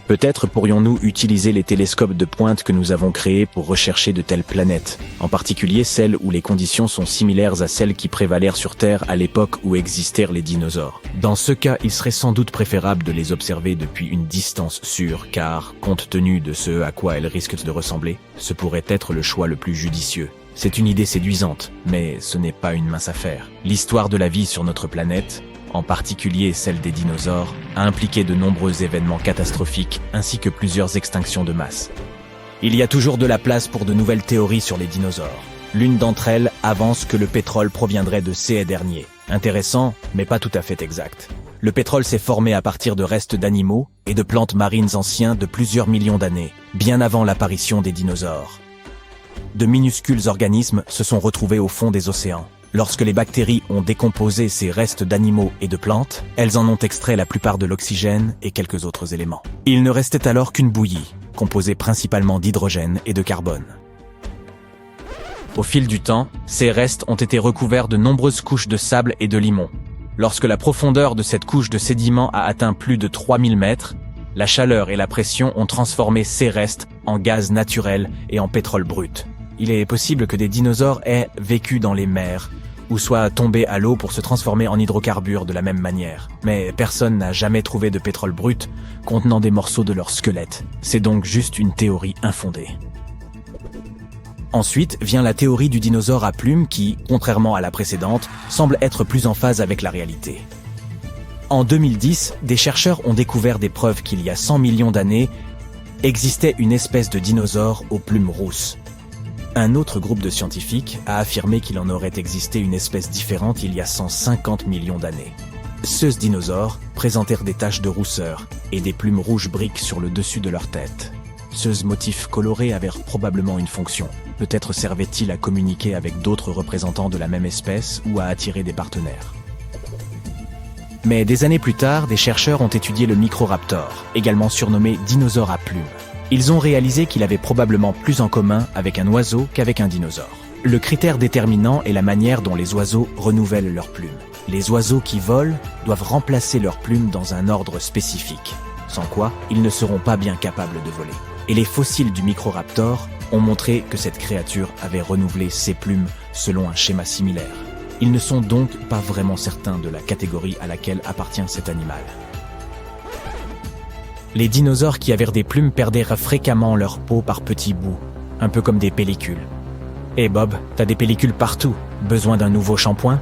Peut-être pourrions-nous utiliser les télescopes de pointe que nous avons créés pour rechercher de telles planètes, en particulier celles où les conditions sont similaires à celles qui prévalèrent sur Terre à l'époque où existèrent les dinosaures. Dans ce cas, il serait sans doute préférable de les observer depuis une distance sûre, car, compte tenu de ce à quoi elles risquent de ressembler, ce pourrait être le choix le plus judicieux. C'est une idée séduisante, mais ce n'est pas une mince affaire. L'histoire de la vie sur notre planète, en particulier celle des dinosaures, a impliqué de nombreux événements catastrophiques ainsi que plusieurs extinctions de masse. Il y a toujours de la place pour de nouvelles théories sur les dinosaures. L'une d'entre elles avance que le pétrole proviendrait de ces derniers. Intéressant, mais pas tout à fait exact. Le pétrole s'est formé à partir de restes d'animaux et de plantes marines anciens de plusieurs millions d'années, bien avant l'apparition des dinosaures. De minuscules organismes se sont retrouvés au fond des océans. Lorsque les bactéries ont décomposé ces restes d'animaux et de plantes, elles en ont extrait la plupart de l'oxygène et quelques autres éléments. Il ne restait alors qu'une bouillie, composée principalement d'hydrogène et de carbone. Au fil du temps, ces restes ont été recouverts de nombreuses couches de sable et de limon. Lorsque la profondeur de cette couche de sédiments a atteint plus de 3000 mètres, la chaleur et la pression ont transformé ces restes en gaz naturel et en pétrole brut. Il est possible que des dinosaures aient vécu dans les mers, ou soient tombés à l'eau pour se transformer en hydrocarbures de la même manière. Mais personne n'a jamais trouvé de pétrole brut contenant des morceaux de leur squelette. C'est donc juste une théorie infondée. Ensuite vient la théorie du dinosaure à plumes qui, contrairement à la précédente, semble être plus en phase avec la réalité. En 2010, des chercheurs ont découvert des preuves qu'il y a 100 millions d'années existait une espèce de dinosaure aux plumes rousses. Un autre groupe de scientifiques a affirmé qu'il en aurait existé une espèce différente il y a 150 millions d'années. Ces dinosaures présentèrent des taches de rousseur et des plumes rouges briques sur le dessus de leur tête. Ces motifs colorés avaient probablement une fonction. Peut-être servaient-ils à communiquer avec d'autres représentants de la même espèce ou à attirer des partenaires. Mais des années plus tard, des chercheurs ont étudié le Microraptor, également surnommé dinosaure à plumes. Ils ont réalisé qu'il avait probablement plus en commun avec un oiseau qu'avec un dinosaure. Le critère déterminant est la manière dont les oiseaux renouvellent leurs plumes. Les oiseaux qui volent doivent remplacer leurs plumes dans un ordre spécifique, sans quoi ils ne seront pas bien capables de voler. Et les fossiles du Microraptor ont montré que cette créature avait renouvelé ses plumes selon un schéma similaire. Ils ne sont donc pas vraiment certains de la catégorie à laquelle appartient cet animal. Les dinosaures qui avaient des plumes perdaient fréquemment leur peau par petits bouts, un peu comme des pellicules. « Hé Bob, t'as des pellicules partout, besoin d'un nouveau shampoing ?»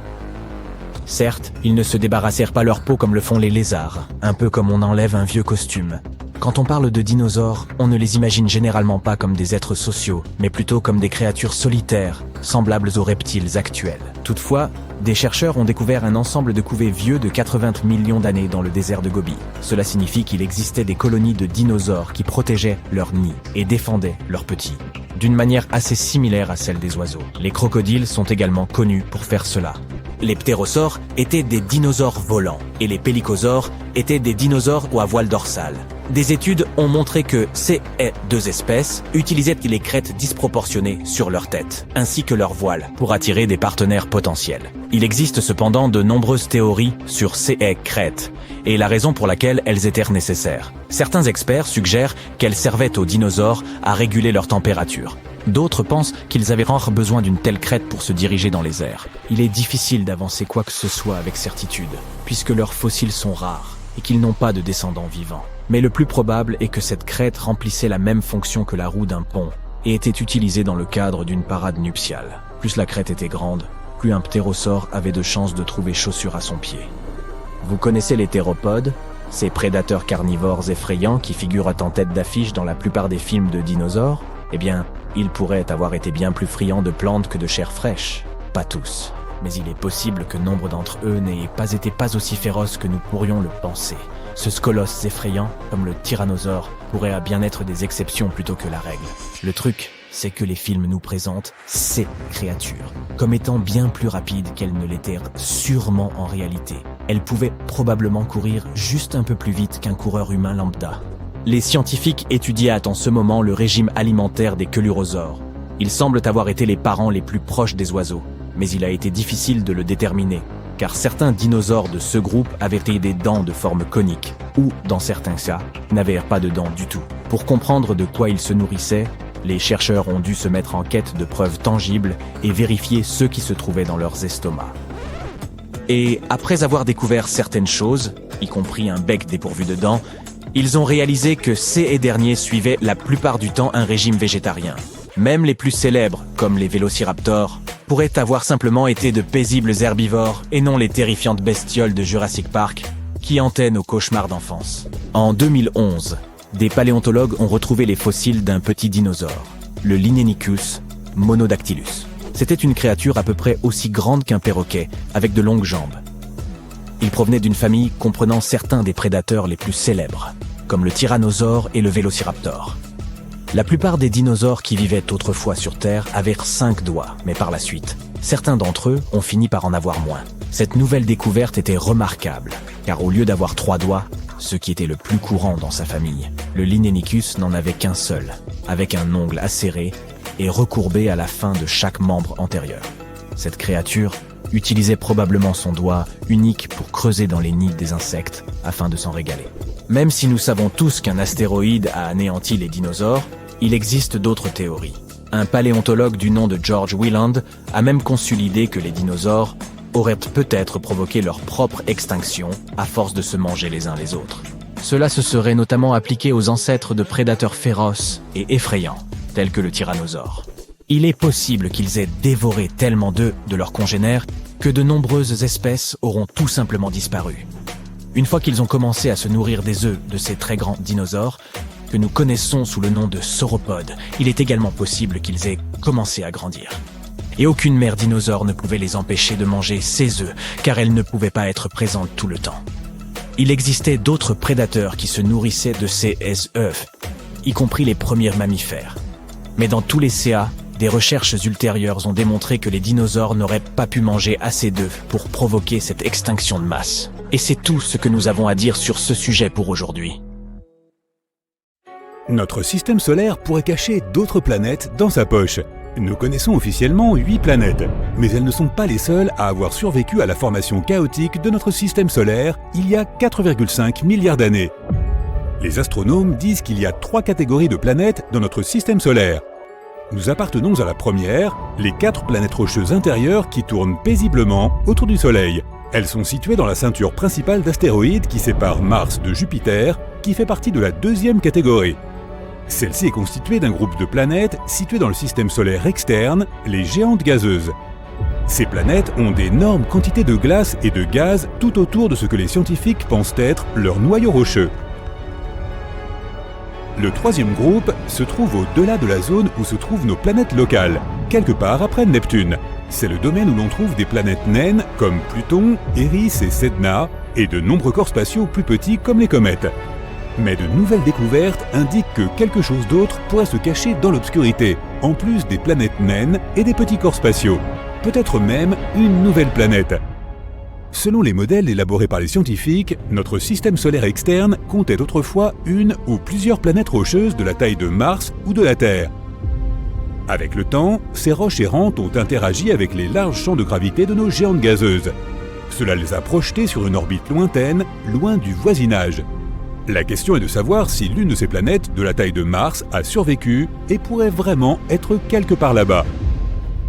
Certes, ils ne se débarrassèrent pas leur peau comme le font les lézards, un peu comme on enlève un vieux costume. Quand on parle de dinosaures, on ne les imagine généralement pas comme des êtres sociaux, mais plutôt comme des créatures solitaires, semblables aux reptiles actuels. Toutefois, des chercheurs ont découvert un ensemble de couvées vieux de 80 millions d'années dans le désert de Gobi. Cela signifie qu'il existait des colonies de dinosaures qui protégeaient leurs nids et défendaient leurs petits, d'une manière assez similaire à celle des oiseaux. Les crocodiles sont également connus pour faire cela. Les ptérosaures étaient des dinosaures volants et les pélicosaures étaient des dinosaures à voile dorsale. Des études ont montré que ces deux espèces utilisaient les crêtes disproportionnées sur leur tête, ainsi que leurs voiles, pour attirer des partenaires potentiels. Il existe cependant de nombreuses théories sur ces crêtes et la raison pour laquelle elles étaient nécessaires. Certains experts suggèrent qu'elles servaient aux dinosaures à réguler leur température. D'autres pensent qu'ils avaient besoin d'une telle crête pour se diriger dans les airs. Il est difficile d'avancer quoi que ce soit avec certitude, puisque leurs fossiles sont rares et qu'ils n'ont pas de descendants vivants. Mais le plus probable est que cette crête remplissait la même fonction que la roue d'un pont et était utilisée dans le cadre d'une parade nuptiale. Plus la crête était grande, plus un ptérosaure avait de chances de trouver chaussure à son pied. Vous connaissez les théropodes, ces prédateurs carnivores effrayants qui figurent en tête d'affiche dans la plupart des films de dinosaures? Eh bien, ils pourraient avoir été bien plus friands de plantes que de chair fraîche. Pas tous, mais il est possible que nombre d'entre eux n'aient pas été aussi féroces que nous pourrions le penser. Ce colosse effrayant, comme le tyrannosaure, pourrait bien être des exceptions plutôt que la règle. Le truc, c'est que les films nous présentent ces créatures comme étant bien plus rapides qu'elles ne l'étaient sûrement en réalité. Elles pouvaient probablement courir juste un peu plus vite qu'un coureur humain lambda. Les scientifiques étudiaient en ce moment le régime alimentaire des chelurosaures. Ils semblent avoir été les parents les plus proches des oiseaux, mais il a été difficile de le déterminer, car certains dinosaures de ce groupe avaient des dents de forme conique, ou, dans certains cas, n'avaient pas de dents du tout. Pour comprendre de quoi ils se nourrissaient, les chercheurs ont dû se mettre en quête de preuves tangibles et vérifier ce qui se trouvait dans leurs estomacs. Et après avoir découvert certaines choses, y compris un bec dépourvu de dents, ils ont réalisé que ces derniers suivaient la plupart du temps un régime végétarien. Même les plus célèbres, comme les vélociraptors, pourraient avoir simplement été de paisibles herbivores et non les terrifiantes bestioles de Jurassic Park qui hantaient nos cauchemars d'enfance. En 2011, des paléontologues ont retrouvé les fossiles d'un petit dinosaure, le Linenicus monodactylus. C'était une créature à peu près aussi grande qu'un perroquet, avec de longues jambes. Il provenait d'une famille comprenant certains des prédateurs les plus célèbres, comme le tyrannosaure et le vélociraptor. La plupart des dinosaures qui vivaient autrefois sur Terre avaient 5 doigts, mais par la suite, certains d'entre eux ont fini par en avoir moins. Cette nouvelle découverte était remarquable, car au lieu d'avoir 3 doigts, ce qui était le plus courant dans sa famille, le Linenicus n'en avait qu'un seul, avec un ongle acéré et recourbé à la fin de chaque membre antérieur. Cette créature utilisait probablement son doigt unique pour creuser dans les nids des insectes afin de s'en régaler. Même si nous savons tous qu'un astéroïde a anéanti les dinosaures, il existe d'autres théories. Un paléontologue du nom de George Wieland a même conçu l'idée que les dinosaures auraient peut-être provoqué leur propre extinction à force de se manger les uns les autres. Cela se serait notamment appliqué aux ancêtres de prédateurs féroces et effrayants, tels que le tyrannosaure. Il est possible qu'ils aient dévoré tellement d'œufs de leurs congénères que de nombreuses espèces auront tout simplement disparu. Une fois qu'ils ont commencé à se nourrir des œufs de ces très grands dinosaures, que nous connaissons sous le nom de sauropodes, il est également possible qu'ils aient commencé à grandir. Et aucune mère dinosaure ne pouvait les empêcher de manger ces œufs, car elle ne pouvait pas être présente tout le temps. Il existait d'autres prédateurs qui se nourrissaient de ces œufs, y compris les premiers mammifères. Mais dans tous les CA, des recherches ultérieures ont démontré que les dinosaures n'auraient pas pu manger assez d'œufs pour provoquer cette extinction de masse. Et c'est tout ce que nous avons à dire sur ce sujet pour aujourd'hui. Notre système solaire pourrait cacher d'autres planètes dans sa poche. Nous connaissons officiellement 8 planètes, mais elles ne sont pas les seules à avoir survécu à la formation chaotique de notre système solaire il y a 4,5 milliards d'années. Les astronomes disent qu'il y a 3 catégories de planètes dans notre système solaire. Nous appartenons à la première, les 4 planètes rocheuses intérieures qui tournent paisiblement autour du Soleil. Elles sont situées dans la ceinture principale d'astéroïdes qui sépare Mars de Jupiter, qui fait partie de la deuxième catégorie. Celle-ci est constituée d'un groupe de planètes situées dans le système solaire externe, les géantes gazeuses. Ces planètes ont d'énormes quantités de glace et de gaz tout autour de ce que les scientifiques pensent être leur noyau rocheux. Le troisième groupe se trouve au-delà de la zone où se trouvent nos planètes locales, quelque part après Neptune. C'est le domaine où l'on trouve des planètes naines comme Pluton, Eris et Sedna, et de nombreux corps spatiaux plus petits comme les comètes. Mais de nouvelles découvertes indiquent que quelque chose d'autre pourrait se cacher dans l'obscurité, en plus des planètes naines et des petits corps spatiaux. Peut-être même une nouvelle planète. Selon les modèles élaborés par les scientifiques, notre système solaire externe comptait autrefois une ou plusieurs planètes rocheuses de la taille de Mars ou de la Terre. Avec le temps, ces roches errantes ont interagi avec les larges champs de gravité de nos géantes gazeuses. Cela les a projetées sur une orbite lointaine, loin du voisinage. La question est de savoir si l'une de ces planètes de la taille de Mars a survécu et pourrait vraiment être quelque part là-bas.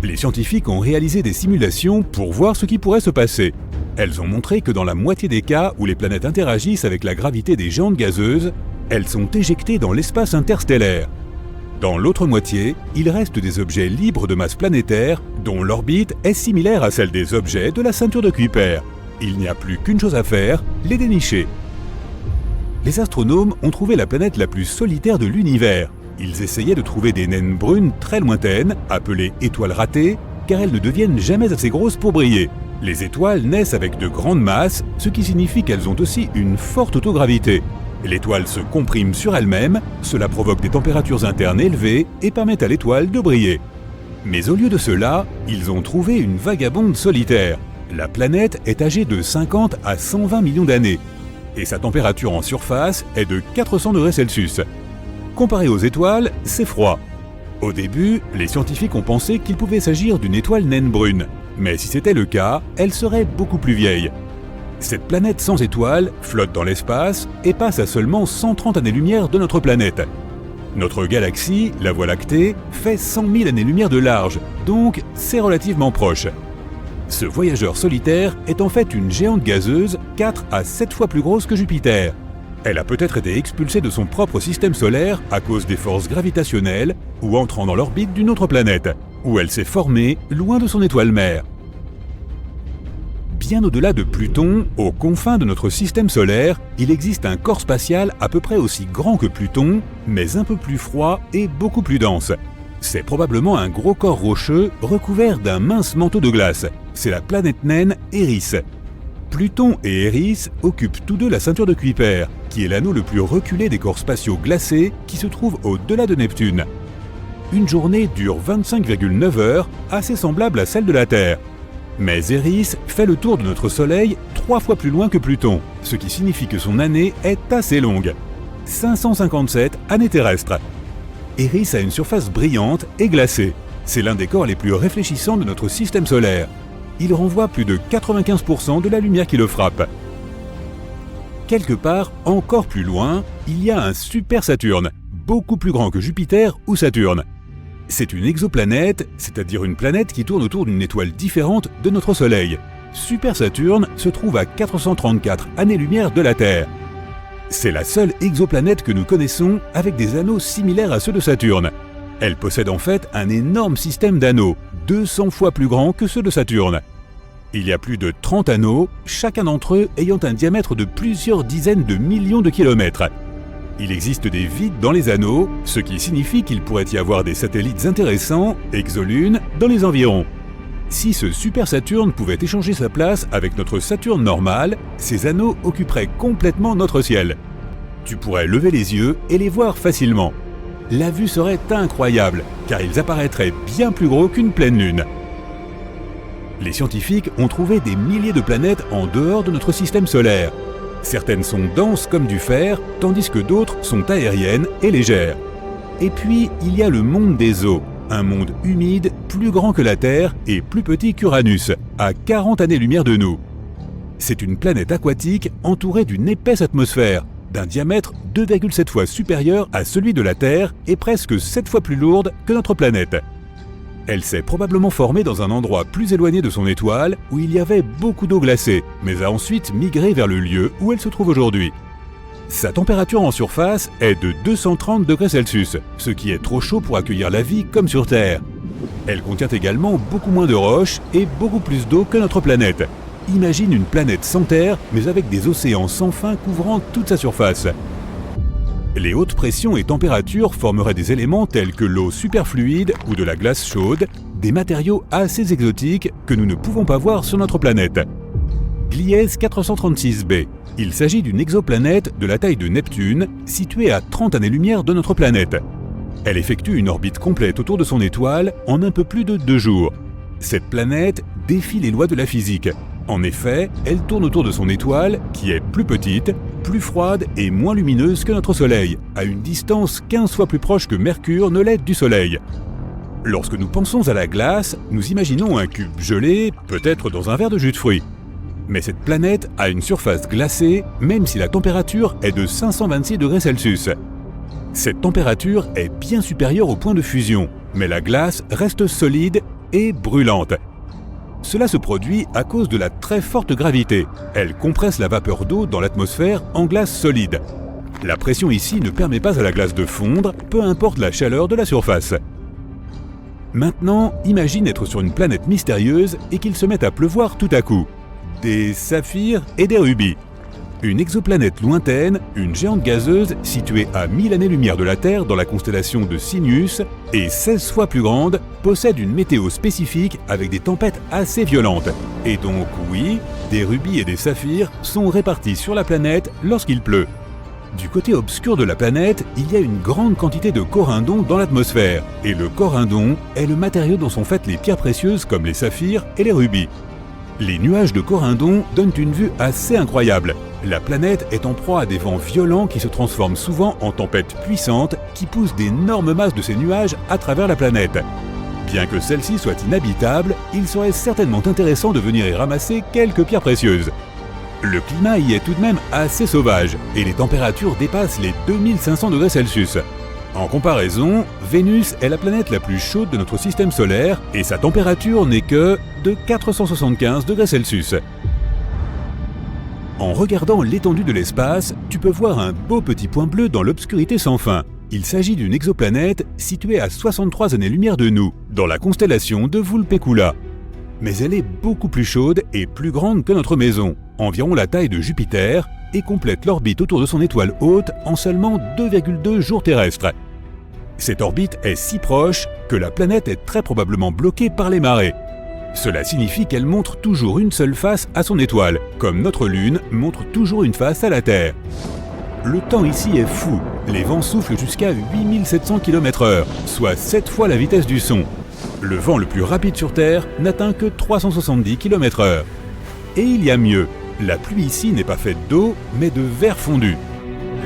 Les scientifiques ont réalisé des simulations pour voir ce qui pourrait se passer. Elles ont montré que dans la moitié des cas où les planètes interagissent avec la gravité des géantes gazeuses, elles sont éjectées dans l'espace interstellaire. Dans l'autre moitié, il reste des objets libres de masse planétaire dont l'orbite est similaire à celle des objets de la ceinture de Kuiper. Il n'y a plus qu'une chose à faire, les dénicher. Les astronomes ont trouvé la planète la plus solitaire de l'univers. Ils essayaient de trouver des naines brunes très lointaines, appelées étoiles ratées, car elles ne deviennent jamais assez grosses pour briller. Les étoiles naissent avec de grandes masses, ce qui signifie qu'elles ont aussi une forte autogravité. L'étoile se comprime sur elle-même, cela provoque des températures internes élevées et permet à l'étoile de briller. Mais au lieu de cela, ils ont trouvé une vagabonde solitaire. La planète est âgée de 50 à 120 millions d'années, et sa température en surface est de 400 degrés Celsius. Comparé aux étoiles, c'est froid. Au début, les scientifiques ont pensé qu'il pouvait s'agir d'une étoile naine brune, mais si c'était le cas, elle serait beaucoup plus vieille. Cette planète sans étoiles flotte dans l'espace et passe à seulement 130 années-lumière de notre planète. Notre galaxie, la Voie lactée, fait 100 000 années-lumière de large, donc c'est relativement proche. Ce voyageur solitaire est en fait une géante gazeuse 4 à 7 fois plus grosse que Jupiter. Elle a peut-être été expulsée de son propre système solaire à cause des forces gravitationnelles ou entrant dans l'orbite d'une autre planète, où elle s'est formée loin de son étoile mère. Bien au-delà de Pluton, aux confins de notre système solaire, il existe un corps spatial à peu près aussi grand que Pluton, mais un peu plus froid et beaucoup plus dense. C'est probablement un gros corps rocheux recouvert d'un mince manteau de glace. C'est la planète naine Eris. Pluton et Eris occupent tous deux la ceinture de Kuiper, qui est l'anneau le plus reculé des corps spatiaux glacés qui se trouve au-delà de Neptune. Une journée dure 25,9 heures, assez semblable à celle de la Terre. Mais Eris fait le tour de notre Soleil 3 fois plus loin que Pluton, ce qui signifie que son année est assez longue. 557 années terrestres. Eris a une surface brillante et glacée. C'est l'un des corps les plus réfléchissants de notre système solaire. Il renvoie plus de 95% de la lumière qui le frappe. Quelque part, encore plus loin, il y a un super Saturne, beaucoup plus grand que Jupiter ou Saturne. C'est une exoplanète, c'est-à-dire une planète qui tourne autour d'une étoile différente de notre Soleil. Super Saturne se trouve à 434 années-lumière de la Terre. C'est la seule exoplanète que nous connaissons avec des anneaux similaires à ceux de Saturne. Elle possède en fait un énorme système d'anneaux, 200 fois plus grand que ceux de Saturne. Il y a plus de 30 anneaux, chacun d'entre eux ayant un diamètre de plusieurs dizaines de millions de kilomètres. Il existe des vides dans les anneaux, ce qui signifie qu'il pourrait y avoir des satellites intéressants, exolunes, dans les environs. Si ce super Saturne pouvait échanger sa place avec notre Saturne normal, ces anneaux occuperaient complètement notre ciel. Tu pourrais lever les yeux et les voir facilement. La vue serait incroyable, car ils apparaîtraient bien plus gros qu'une pleine lune. Les scientifiques ont trouvé des milliers de planètes en dehors de notre système solaire. Certaines sont denses comme du fer, tandis que d'autres sont aériennes et légères. Et puis, il y a le monde des eaux, un monde humide, plus grand que la Terre et plus petit qu'Uranus, à 40 années-lumière de nous. C'est une planète aquatique entourée d'une épaisse atmosphère, d'un diamètre 2,7 fois supérieur à celui de la Terre et presque 7 fois plus lourde que notre planète. Elle s'est probablement formée dans un endroit plus éloigné de son étoile où il y avait beaucoup d'eau glacée, mais a ensuite migré vers le lieu où elle se trouve aujourd'hui. Sa température en surface est de 230 degrés Celsius, ce qui est trop chaud pour accueillir la vie comme sur Terre. Elle contient également beaucoup moins de roches et beaucoup plus d'eau que notre planète. Imagine une planète sans terre, mais avec des océans sans fin couvrant toute sa surface. Les hautes pressions et températures formeraient des éléments tels que l'eau superfluide ou de la glace chaude, des matériaux assez exotiques que nous ne pouvons pas voir sur notre planète. Gliese 436b. Il s'agit d'une exoplanète de la taille de Neptune, située à 30 années-lumière de notre planète. Elle effectue une orbite complète autour de son étoile en un peu plus de 2 jours. Cette planète défie les lois de la physique. En effet, elle tourne autour de son étoile, qui est plus petite, plus froide et moins lumineuse que notre Soleil, à une distance 15 fois plus proche que Mercure ne l'est du Soleil. Lorsque nous pensons à la glace, nous imaginons un cube gelé, peut-être dans un verre de jus de fruits. Mais cette planète a une surface glacée, même si la température est de 526 degrés Celsius. Cette température est bien supérieure au point de fusion, mais la glace reste solide et brûlante. Cela se produit à cause de la très forte gravité. Elle compresse la vapeur d'eau dans l'atmosphère en glace solide. La pression ici ne permet pas à la glace de fondre, peu importe la chaleur de la surface. Maintenant, imagine être sur une planète mystérieuse et qu'il se mette à pleuvoir tout à coup. Des saphirs et des rubis. Une exoplanète lointaine, une géante gazeuse située à 1000 années-lumière de la Terre dans la constellation de Cygnus et 16 fois plus grande, possède une météo spécifique avec des tempêtes assez violentes. Et donc oui, des rubis et des saphirs sont répartis sur la planète lorsqu'il pleut. Du côté obscur de la planète, il y a une grande quantité de corindon dans l'atmosphère. Et le corindon est le matériau dont sont faites les pierres précieuses comme les saphirs et les rubis. Les nuages de corindon donnent une vue assez incroyable. La planète est en proie à des vents violents qui se transforment souvent en tempêtes puissantes qui poussent d'énormes masses de ces nuages à travers la planète. Bien que celle-ci soit inhabitable, il serait certainement intéressant de venir y ramasser quelques pierres précieuses. Le climat y est tout de même assez sauvage et les températures dépassent les 2500 degrés Celsius. En comparaison, Vénus est la planète la plus chaude de notre système solaire et sa température n'est que de 475 degrés Celsius. En regardant l'étendue de l'espace, tu peux voir un beau petit point bleu dans l'obscurité sans fin. Il s'agit d'une exoplanète située à 63 années-lumière de nous, dans la constellation de Vulpecula. Mais elle est beaucoup plus chaude et plus grande que notre maison, environ la taille de Jupiter, et complète l'orbite autour de son étoile haute en seulement 2,2 jours terrestres. Cette orbite est si proche que la planète est très probablement bloquée par les marées. Cela signifie qu'elle montre toujours une seule face à son étoile, comme notre Lune montre toujours une face à la Terre. Le temps ici est fou. Les vents soufflent jusqu'à 8700 km/h, soit 7 fois la vitesse du son. Le vent le plus rapide sur Terre n'atteint que 370 km/h. Et il y a mieux, la pluie ici n'est pas faite d'eau, mais de verre fondu.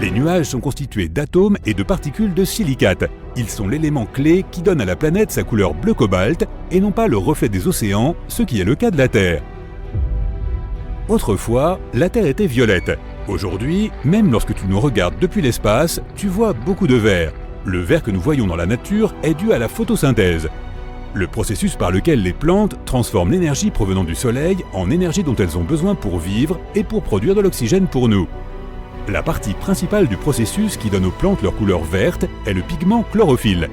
Les nuages sont constitués d'atomes et de particules de silicate. Ils sont l'élément clé qui donne à la planète sa couleur bleu cobalt et non pas le reflet des océans, ce qui est le cas de la Terre. Autrefois, la Terre était violette. Aujourd'hui, même lorsque tu nous regardes depuis l'espace, tu vois beaucoup de vert. Le vert que nous voyons dans la nature est dû à la photosynthèse. Le processus par lequel les plantes transforment l'énergie provenant du soleil en énergie dont elles ont besoin pour vivre et pour produire de l'oxygène pour nous. La partie principale du processus qui donne aux plantes leur couleur verte est le pigment chlorophylle.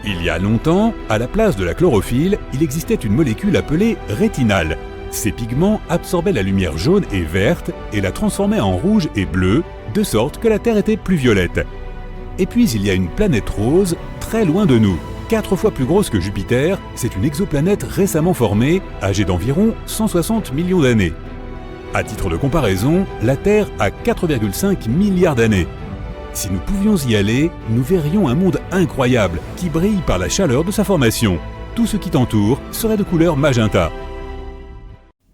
Il y a longtemps, à la place de la chlorophylle, il existait une molécule appelée rétinal. Ces pigments absorbaient la lumière jaune et verte et la transformaient en rouge et bleu, de sorte que la Terre était plus violette. Et puis il y a une planète rose très loin de nous. 4 fois plus grosse que Jupiter, c'est une exoplanète récemment formée, âgée d'environ 160 millions d'années. À titre de comparaison, la Terre a 4,5 milliards d'années. Si nous pouvions y aller, nous verrions un monde incroyable qui brille par la chaleur de sa formation. Tout ce qui t'entoure serait de couleur magenta.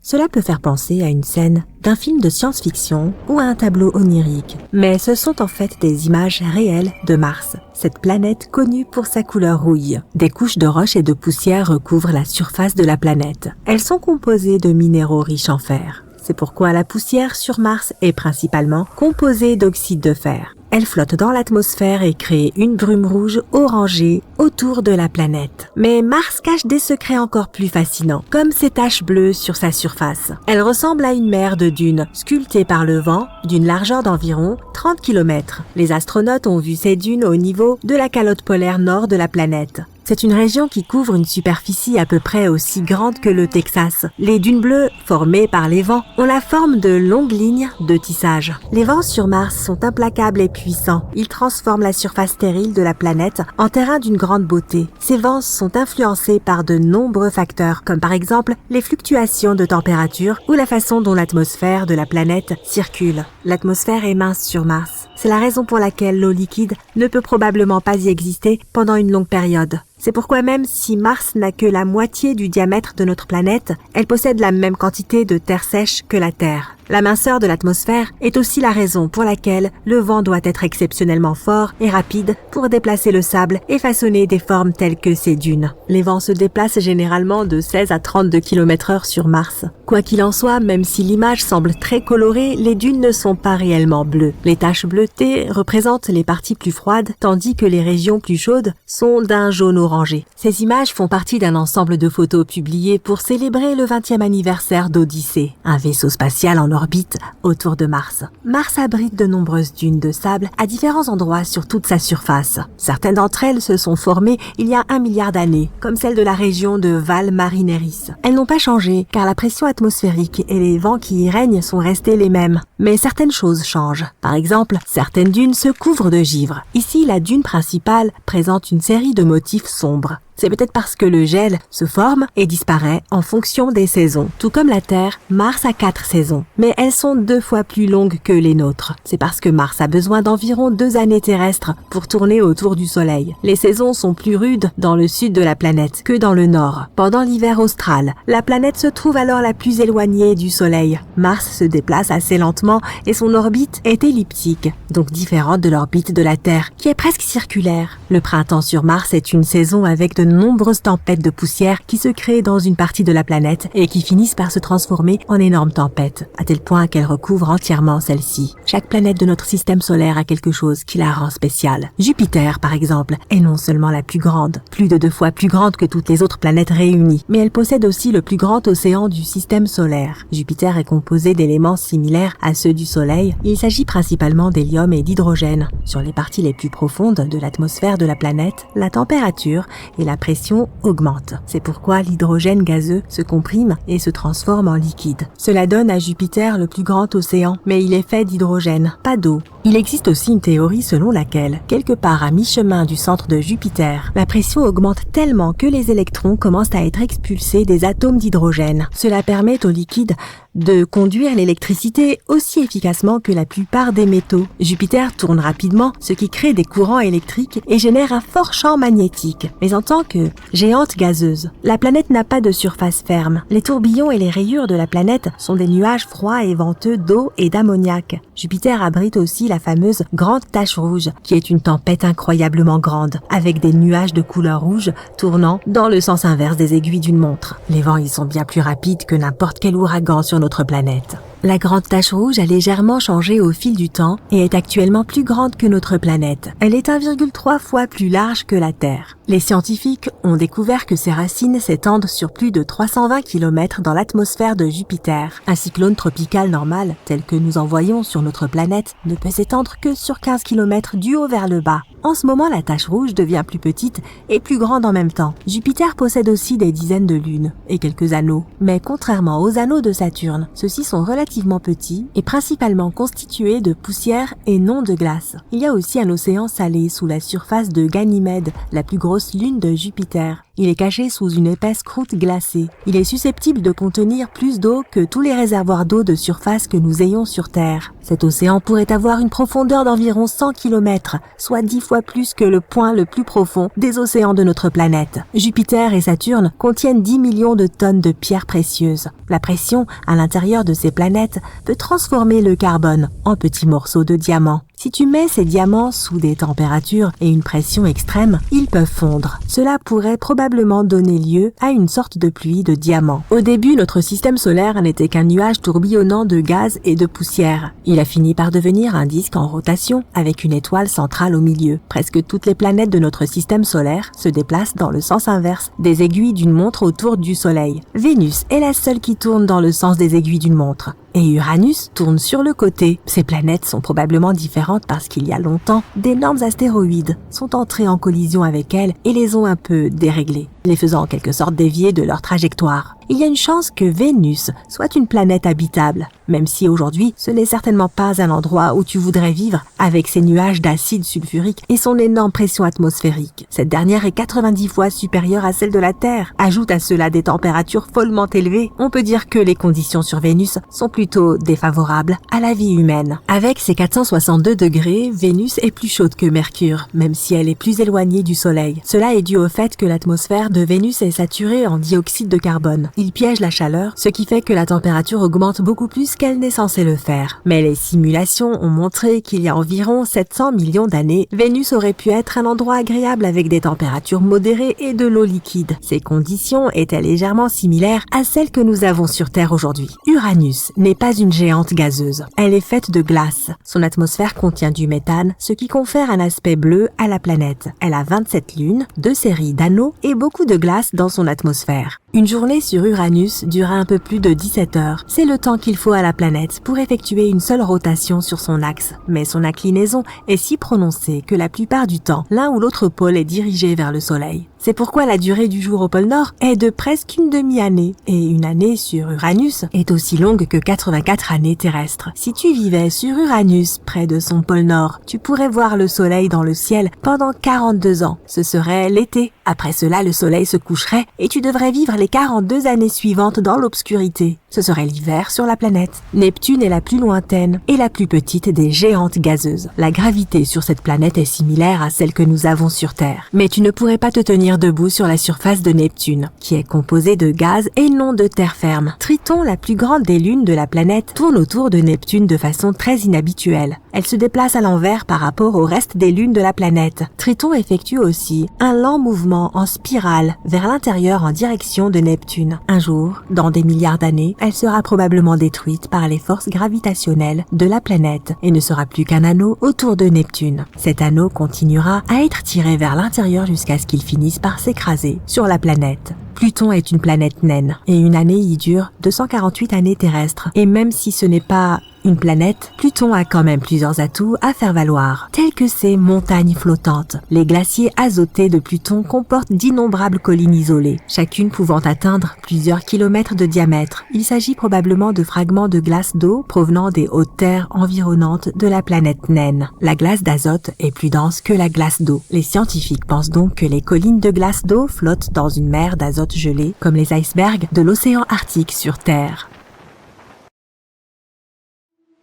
Cela peut faire penser à une scène d'un film de science-fiction ou à un tableau onirique. Mais ce sont en fait des images réelles de Mars, cette planète connue pour sa couleur rouille. Des couches de roches et de poussière recouvrent la surface de la planète. Elles sont composées de minéraux riches en fer. C'est pourquoi la poussière sur Mars est principalement composée d'oxyde de fer. Elle flotte dans l'atmosphère et crée une brume rouge orangée autour de la planète. Mais Mars cache des secrets encore plus fascinants, comme ces taches bleues sur sa surface. Elle ressemble à une mer de dunes, sculptée par le vent, d'une largeur d'environ 30 km. Les astronautes ont vu ces dunes au niveau de la calotte polaire nord de la planète. C'est une région qui couvre une superficie à peu près aussi grande que le Texas. Les dunes bleues, formées par les vents, ont la forme de longues lignes de tissage. Les vents sur Mars sont implacables et puissants. Ils transforment la surface stérile de la planète en terrain d'une grande beauté. Ces vents sont influencés par de nombreux facteurs, comme par exemple les fluctuations de température ou la façon dont l'atmosphère de la planète circule. L'atmosphère est mince sur Mars. C'est la raison pour laquelle l'eau liquide ne peut probablement pas y exister pendant une longue période. C'est pourquoi même si Mars n'a que la moitié du diamètre de notre planète, elle possède la même quantité de terre sèche que la Terre. La minceur de l'atmosphère est aussi la raison pour laquelle le vent doit être exceptionnellement fort et rapide pour déplacer le sable et façonner des formes telles que ces dunes. Les vents se déplacent généralement de 16 à 32 km/h sur Mars. Quoi qu'il en soit, même si l'image semble très colorée, les dunes ne sont pas réellement bleues. Les taches bleutées représentent les parties plus froides, tandis que les régions plus chaudes sont d'un jaune orangé. Ces images font partie d'un ensemble de photos publiées pour célébrer le 20e anniversaire d'Odyssée, un vaisseau spatial en orbite autour de Mars. Mars abrite de nombreuses dunes de sable à différents endroits sur toute sa surface. Certaines d'entre elles se sont formées il y a 1 milliard d'années, comme celle de la région de Val Marineris. Elles n'ont pas changé car la pression atmosphérique et les vents qui y règnent sont restés les mêmes. Mais certaines choses changent. Par exemple, certaines dunes se couvrent de givre. Ici, la dune principale présente une série de motifs sombres. C'est peut-être parce que le gel se forme et disparaît en fonction des saisons. Tout comme la Terre, Mars a 4 saisons, mais elles sont 2 fois plus longues que les nôtres. C'est parce que Mars a besoin d'environ 2 années terrestres pour tourner autour du Soleil. Les saisons sont plus rudes dans le sud de la planète que dans le nord. Pendant l'hiver austral, la planète se trouve alors la plus éloignée du Soleil. Mars se déplace assez lentement et son orbite est elliptique, donc différente de l'orbite de la Terre, qui est presque circulaire. Le printemps sur Mars est une saison avec de nombreuses tempêtes de poussière qui se créent dans une partie de la planète et qui finissent par se transformer en énormes tempêtes, à tel point qu'elles recouvrent entièrement celle-ci. Chaque planète de notre système solaire a quelque chose qui la rend spéciale. Jupiter, par exemple, est non seulement la plus grande, plus de 2 fois plus grande que toutes les autres planètes réunies, mais elle possède aussi le plus grand océan du système solaire. Jupiter est composé d'éléments similaires à ceux du Soleil. Il s'agit principalement d'hélium et d'hydrogène. Sur les parties les plus profondes de l'atmosphère de la planète, la température et la la pression augmente. C'est pourquoi l'hydrogène gazeux se comprime et se transforme en liquide. Cela donne à Jupiter le plus grand océan, mais il est fait d'hydrogène, pas d'eau. Il existe aussi une théorie selon laquelle, quelque part à mi-chemin du centre de Jupiter, la pression augmente tellement que les électrons commencent à être expulsés des atomes d'hydrogène. Cela permet au liquide de conduire l'électricité aussi efficacement que la plupart des métaux. Jupiter tourne rapidement, ce qui crée des courants électriques et génère un fort champ magnétique. Mais en tant que géante gazeuse, la planète n'a pas de surface ferme. Les tourbillons et les rayures de la planète sont des nuages froids et venteux d'eau et d'ammoniac. Jupiter abrite aussi la fameuse Grande Tache Rouge, qui est une tempête incroyablement grande, avec des nuages de couleur rouge tournant dans le sens inverse des aiguilles d'une montre. Les vents y sont bien plus rapides que n'importe quel ouragan sur notre planète. La Grande Tache Rouge a légèrement changé au fil du temps et est actuellement plus grande que notre planète. Elle est 1,3 fois plus large que la Terre. Les scientifiques ont découvert que ses racines s'étendent sur plus de 320 km dans l'atmosphère de Jupiter. Un cyclone tropical normal, tel que nous en voyons sur notre planète, ne peut s'étendre que sur 15 km du haut vers le bas. En ce moment, la tache rouge devient plus petite et plus grande en même temps. Jupiter possède aussi des dizaines de lunes et quelques anneaux. Mais contrairement aux anneaux de Saturne, ceux-ci sont relativement petits et principalement constitués de poussière et non de glace. Il y a aussi un océan salé sous la surface de Ganymède, la plus grosse lune de Jupiter. Il est caché sous une épaisse croûte glacée. Il est susceptible de contenir plus d'eau que tous les réservoirs d'eau de surface que nous ayons sur Terre. Cet océan pourrait avoir une profondeur d'environ 100 km, soit 10 fois plus que le point le plus profond des océans de notre planète. Jupiter et Saturne contiennent 10 millions de tonnes de pierres précieuses. La pression à l'intérieur de ces planètes peut transformer le carbone en petits morceaux de diamants. Si tu mets ces diamants sous des températures et une pression extrême, ils peuvent fondre. Cela pourrait probablement donner lieu à une sorte de pluie de diamants. Au début, notre système solaire n'était qu'un nuage tourbillonnant de gaz et de poussière. Il a fini par devenir un disque en rotation avec une étoile centrale au milieu. Presque toutes les planètes de notre système solaire se déplacent dans le sens inverse des aiguilles d'une montre autour du Soleil. Vénus est la seule qui tourne dans le sens des aiguilles d'une montre. Et Uranus tourne sur le côté. Ces planètes sont probablement différentes parce qu'il y a longtemps, d'énormes astéroïdes sont entrés en collision avec elles et les ont un peu déréglées, les faisant en quelque sorte dévier de leur trajectoire. Il y a une chance que Vénus soit une planète habitable, même si aujourd'hui ce n'est certainement pas un endroit où tu voudrais vivre avec ses nuages d'acide sulfurique et son énorme pression atmosphérique. Cette dernière est 90 fois supérieure à celle de la Terre. Ajoute à cela des températures follement élevées. On peut dire que les conditions sur Vénus sont plutôt défavorables à la vie humaine. Avec ses 462 degrés, Vénus est plus chaude que Mercure, même si elle est plus éloignée du Soleil. Cela est dû au fait que l'atmosphère de Vénus est saturée en dioxyde de carbone. Il piège la chaleur, ce qui fait que la température augmente beaucoup plus qu'elle n'est censée le faire. Mais les simulations ont montré qu'il y a environ 700 millions d'années, Vénus aurait pu être un endroit agréable avec des températures modérées et de l'eau liquide. Ces conditions étaient légèrement similaires à celles que nous avons sur Terre aujourd'hui. Uranus n'est pas une géante gazeuse. Elle est faite de glace. Son atmosphère contient du méthane, ce qui confère un aspect bleu à la planète. Elle a 27 lunes, 2 séries d'anneaux et beaucoup de glace dans son atmosphère. Une journée sur Uranus dure un peu plus de 17 heures. C'est le temps qu'il faut à la planète pour effectuer une seule rotation sur son axe. Mais son inclinaison est si prononcée que la plupart du temps, l'un ou l'autre pôle est dirigé vers le Soleil. C'est pourquoi la durée du jour au pôle Nord est de presque une demi-année. Et une année sur Uranus est aussi longue que 84 années terrestres. Si tu vivais sur Uranus, près de son pôle Nord, tu pourrais voir le Soleil dans le ciel pendant 42 ans. Ce serait l'été. Après cela, le Soleil se coucherait et tu devrais vivre les 42 années suivantes dans l'obscurité. Ce serait l'hiver sur la planète. Neptune est la plus lointaine et la plus petite des géantes gazeuses. La gravité sur cette planète est similaire à celle que nous avons sur Terre. Mais tu ne pourrais pas te tenir debout sur la surface de Neptune, qui est composée de gaz et non de terre ferme. Triton, la plus grande des lunes de la planète, tourne autour de Neptune de façon très inhabituelle. Elle se déplace à l'envers par rapport au reste des lunes de la planète. Triton effectue aussi un lent mouvement en spirale vers l'intérieur en direction de Neptune. Un jour, dans des milliards d'années, elle sera probablement détruite par les forces gravitationnelles de la planète et ne sera plus qu'un anneau autour de Neptune. Cet anneau continuera à être tiré vers l'intérieur jusqu'à ce qu'il finisse par s'écraser sur la planète. Pluton est une planète naine et une année y dure 248 années terrestres. Et même si ce n'est pas une planète, Pluton a quand même plusieurs atouts à faire valoir, tels que ses montagnes flottantes. Les glaciers azotés de Pluton comportent d'innombrables collines isolées, chacune pouvant atteindre plusieurs kilomètres de diamètre. Il s'agit probablement de fragments de glace d'eau provenant des hautes terres environnantes de la planète naine. La glace d'azote est plus dense que la glace d'eau. Les scientifiques pensent donc que les collines de glace d'eau flottent dans une mer d'azote gelé, comme les icebergs de l'océan Arctique sur Terre.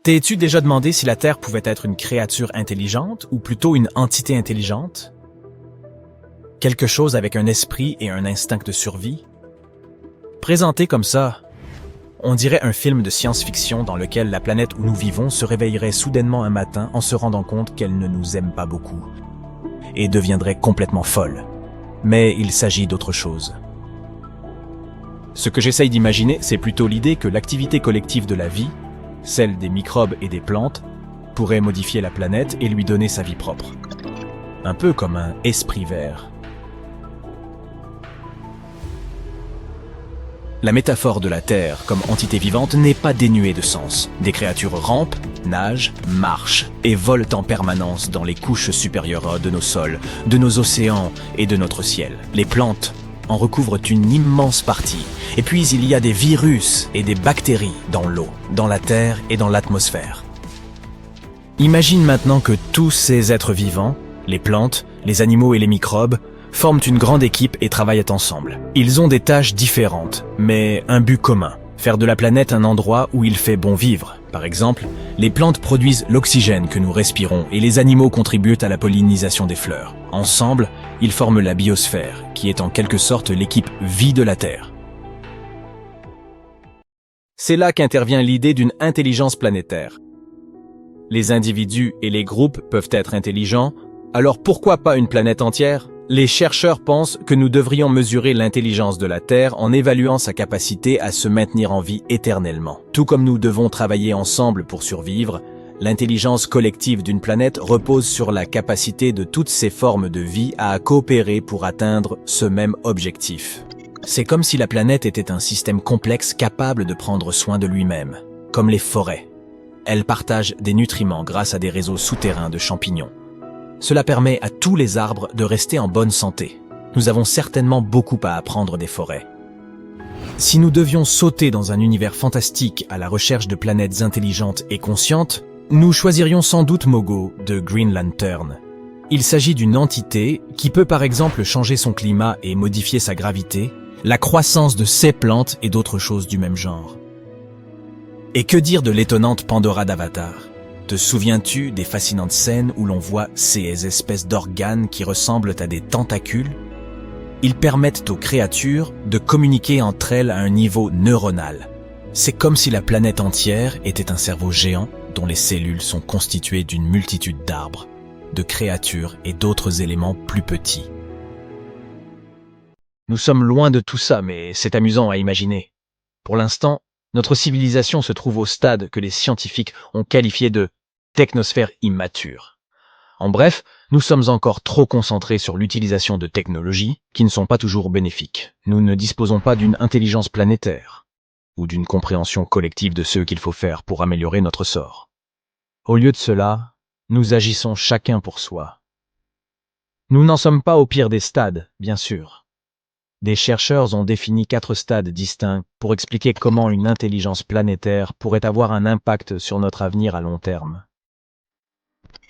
T'es-tu déjà demandé si la Terre pouvait être une créature intelligente ou plutôt une entité intelligente? Quelque chose avec un esprit et un instinct de survie? Présenté comme ça, on dirait un film de science-fiction dans lequel la planète où nous vivons se réveillerait soudainement un matin en se rendant compte qu'elle ne nous aime pas beaucoup et deviendrait complètement folle. Mais il s'agit d'autre chose. Ce que j'essaye d'imaginer, c'est plutôt l'idée que l'activité collective de la vie, celle des microbes et des plantes, pourrait modifier la planète et lui donner sa vie propre. Un peu comme un esprit vert. La métaphore de la Terre comme entité vivante n'est pas dénuée de sens. Des créatures rampent, nagent, marchent et volent en permanence dans les couches supérieures de nos sols, de nos océans et de notre ciel. Les plantes en recouvrent une immense partie. Et puis il y a des virus et des bactéries dans l'eau, dans la terre et dans l'atmosphère. Imagine maintenant que tous ces êtres vivants, les plantes, les animaux et les microbes, forment une grande équipe et travaillent ensemble. Ils ont des tâches différentes, mais un but commun. Faire de la planète un endroit où il fait bon vivre. Par exemple, les plantes produisent l'oxygène que nous respirons et les animaux contribuent à la pollinisation des fleurs. Ensemble, ils forment la biosphère, qui est en quelque sorte l'équipe vie de la Terre. C'est là qu'intervient l'idée d'une intelligence planétaire. Les individus et les groupes peuvent être intelligents, alors pourquoi pas une planète entière ? Les chercheurs pensent que nous devrions mesurer l'intelligence de la Terre en évaluant sa capacité à se maintenir en vie éternellement. Tout comme nous devons travailler ensemble pour survivre, l'intelligence collective d'une planète repose sur la capacité de toutes ces formes de vie à coopérer pour atteindre ce même objectif. C'est comme si la planète était un système complexe capable de prendre soin de lui-même, comme les forêts. Elle partage des nutriments grâce à des réseaux souterrains de champignons. Cela permet à tous les arbres de rester en bonne santé. Nous avons certainement beaucoup à apprendre des forêts. Si nous devions sauter dans un univers fantastique à la recherche de planètes intelligentes et conscientes, nous choisirions sans doute Mogo de Green Lantern. Il s'agit d'une entité qui peut par exemple changer son climat et modifier sa gravité, la croissance de ces plantes et d'autres choses du même genre. Et que dire de l'étonnante Pandora d'Avatar ? Te souviens-tu des fascinantes scènes où l'on voit ces espèces d'organes qui ressemblent à des tentacules ? Ils permettent aux créatures de communiquer entre elles à un niveau neuronal. C'est comme si la planète entière était un cerveau géant dont les cellules sont constituées d'une multitude d'arbres, de créatures et d'autres éléments plus petits. Nous sommes loin de tout ça, mais c'est amusant à imaginer. Pour l'instant, notre civilisation se trouve au stade que les scientifiques ont qualifié de technosphère immature. En bref, nous sommes encore trop concentrés sur l'utilisation de technologies qui ne sont pas toujours bénéfiques. Nous ne disposons pas d'une intelligence planétaire ou d'une compréhension collective de ce qu'il faut faire pour améliorer notre sort. Au lieu de cela, nous agissons chacun pour soi. Nous n'en sommes pas au pire des stades, bien sûr. Des chercheurs ont défini 4 stades distincts pour expliquer comment une intelligence planétaire pourrait avoir un impact sur notre avenir à long terme.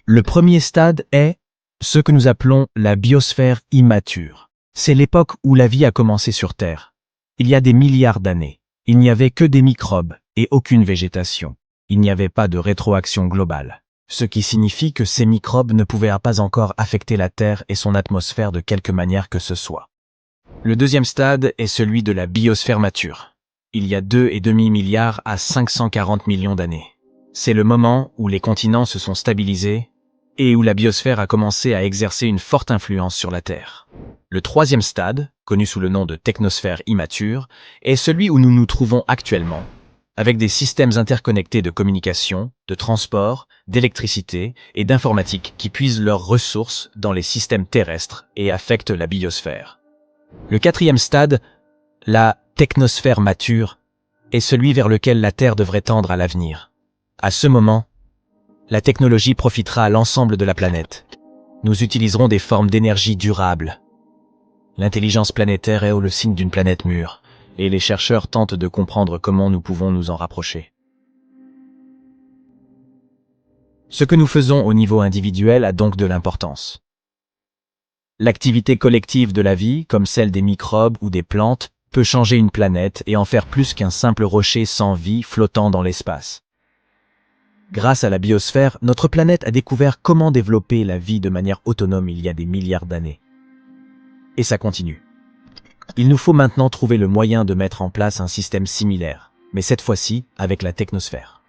Le premier stade est ce que nous appelons la biosphère immature. C'est l'époque où la vie a commencé sur Terre. Il y a des milliards d'années. Il n'y avait que des microbes et aucune végétation. Il n'y avait pas de rétroaction globale. Ce qui signifie que ces microbes ne pouvaient pas encore affecter la Terre et son atmosphère de quelque manière que ce soit. Le deuxième stade est celui de la biosphère mature. Il y a 2,5 milliards à 540 millions d'années. C'est le moment où les continents se sont stabilisés et où la biosphère a commencé à exercer une forte influence sur la Terre. Le troisième stade, connu sous le nom de technosphère immature, est celui où nous nous trouvons actuellement, avec des systèmes interconnectés de communication, de transport, d'électricité et d'informatique qui puisent leurs ressources dans les systèmes terrestres et affectent la biosphère. Le quatrième stade, la technosphère mature, est celui vers lequel la Terre devrait tendre à l'avenir. À ce moment, la technologie profitera à l'ensemble de la planète. Nous utiliserons des formes d'énergie durables. L'intelligence planétaire est le signe d'une planète mûre, et les chercheurs tentent de comprendre comment nous pouvons nous en rapprocher. Ce que nous faisons au niveau individuel a donc de l'importance. L'activité collective de la vie, comme celle des microbes ou des plantes, peut changer une planète et en faire plus qu'un simple rocher sans vie flottant dans l'espace. Grâce à la biosphère, notre planète a découvert comment développer la vie de manière autonome il y a des milliards d'années. Et ça continue. Il nous faut maintenant trouver le moyen de mettre en place un système similaire, mais cette fois-ci avec la technosphère.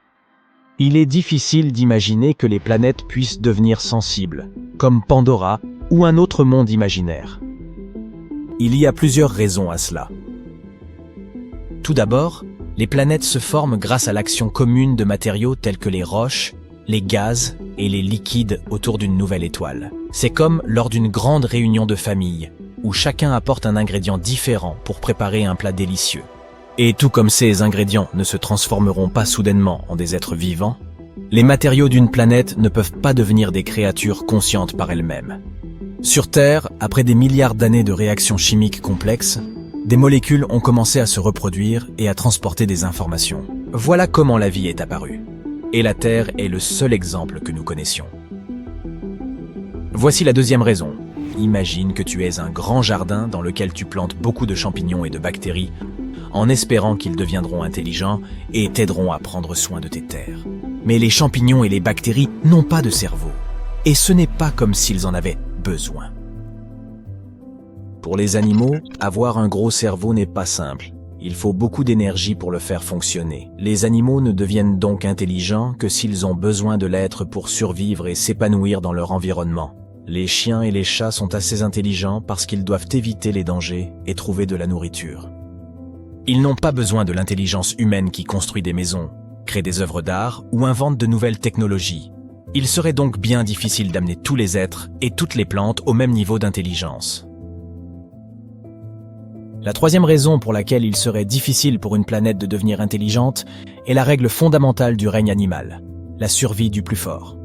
Il est difficile d'imaginer que les planètes puissent devenir sensibles, comme Pandora ou un autre monde imaginaire. Il y a plusieurs raisons à cela. Tout d'abord, les planètes se forment grâce à l'action commune de matériaux tels que les roches, les gaz et les liquides autour d'une nouvelle étoile. C'est comme lors d'une grande réunion de famille, où chacun apporte un ingrédient différent pour préparer un plat délicieux. Et tout comme ces ingrédients ne se transformeront pas soudainement en des êtres vivants, les matériaux d'une planète ne peuvent pas devenir des créatures conscientes par elles-mêmes. Sur Terre, après des milliards d'années de réactions chimiques complexes, des molécules ont commencé à se reproduire et à transporter des informations. Voilà comment la vie est apparue. Et la Terre est le seul exemple que nous connaissions. Voici la deuxième raison. Imagine que tu aies un grand jardin dans lequel tu plantes beaucoup de champignons et de bactéries en espérant qu'ils deviendront intelligents et t'aideront à prendre soin de tes terres. Mais les champignons et les bactéries n'ont pas de cerveau. Et ce n'est pas comme s'ils en avaient besoin. Pour les animaux, avoir un gros cerveau n'est pas simple. Il faut beaucoup d'énergie pour le faire fonctionner. Les animaux ne deviennent donc intelligents que s'ils ont besoin de l'être pour survivre et s'épanouir dans leur environnement. Les chiens et les chats sont assez intelligents parce qu'ils doivent éviter les dangers et trouver de la nourriture. Ils n'ont pas besoin de l'intelligence humaine qui construit des maisons, crée des œuvres d'art ou invente de nouvelles technologies. Il serait donc bien difficile d'amener tous les êtres et toutes les plantes au même niveau d'intelligence. La troisième raison pour laquelle il serait difficile pour une planète de devenir intelligente est la règle fondamentale du règne animal, la survie du plus fort.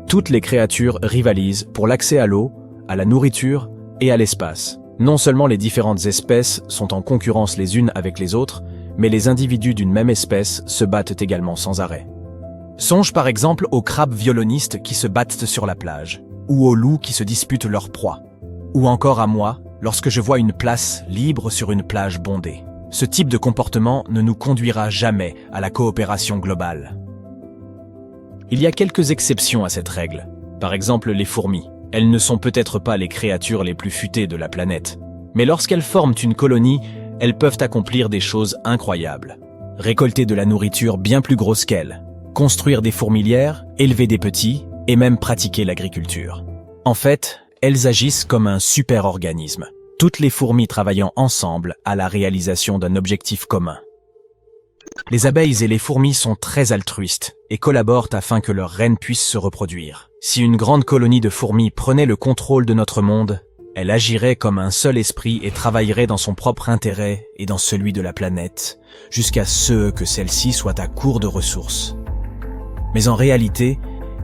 Toutes les créatures rivalisent pour l'accès à l'eau, à la nourriture et à l'espace. Non seulement les différentes espèces sont en concurrence les unes avec les autres, mais les individus d'une même espèce se battent également sans arrêt. Songe par exemple aux crabes violonistes qui se battent sur la plage, ou aux loups qui se disputent leur proie, ou encore à moi, lorsque je vois une place libre sur une plage bondée. Ce type de comportement ne nous conduira jamais à la coopération globale. Il y a quelques exceptions à cette règle. Par exemple, les fourmis. Elles ne sont peut-être pas les créatures les plus futées de la planète. Mais lorsqu'elles forment une colonie, elles peuvent accomplir des choses incroyables. Récolter de la nourriture bien plus grosse qu'elles, construire des fourmilières, élever des petits et même pratiquer l'agriculture. En fait, elles agissent comme un super-organisme, toutes les fourmis travaillant ensemble à la réalisation d'un objectif commun. Les abeilles et les fourmis sont très altruistes et collaborent afin que leurs reines puissent se reproduire. Si une grande colonie de fourmis prenait le contrôle de notre monde, elle agirait comme un seul esprit et travaillerait dans son propre intérêt et dans celui de la planète, jusqu'à ce que celle-ci soit à court de ressources. Mais en réalité,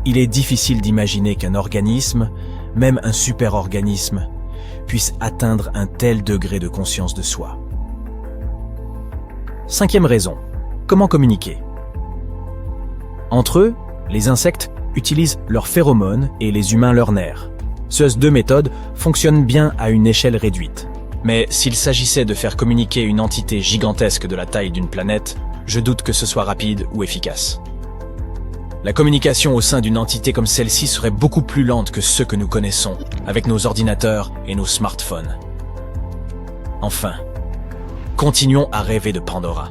il est difficile d'imaginer qu'un organisme, même un super-organisme, puisse atteindre un tel degré de conscience de soi. Cinquième raison, comment communiquer? Entre eux, les insectes utilisent leurs phéromones et les humains leurs nerfs. Ces deux méthodes fonctionnent bien à une échelle réduite. Mais s'il s'agissait de faire communiquer une entité gigantesque de la taille d'une planète, je doute que ce soit rapide ou efficace. La communication au sein d'une entité comme celle-ci serait beaucoup plus lente que ceux que nous connaissons, avec nos ordinateurs et nos smartphones. Enfin, continuons à rêver de Pandora.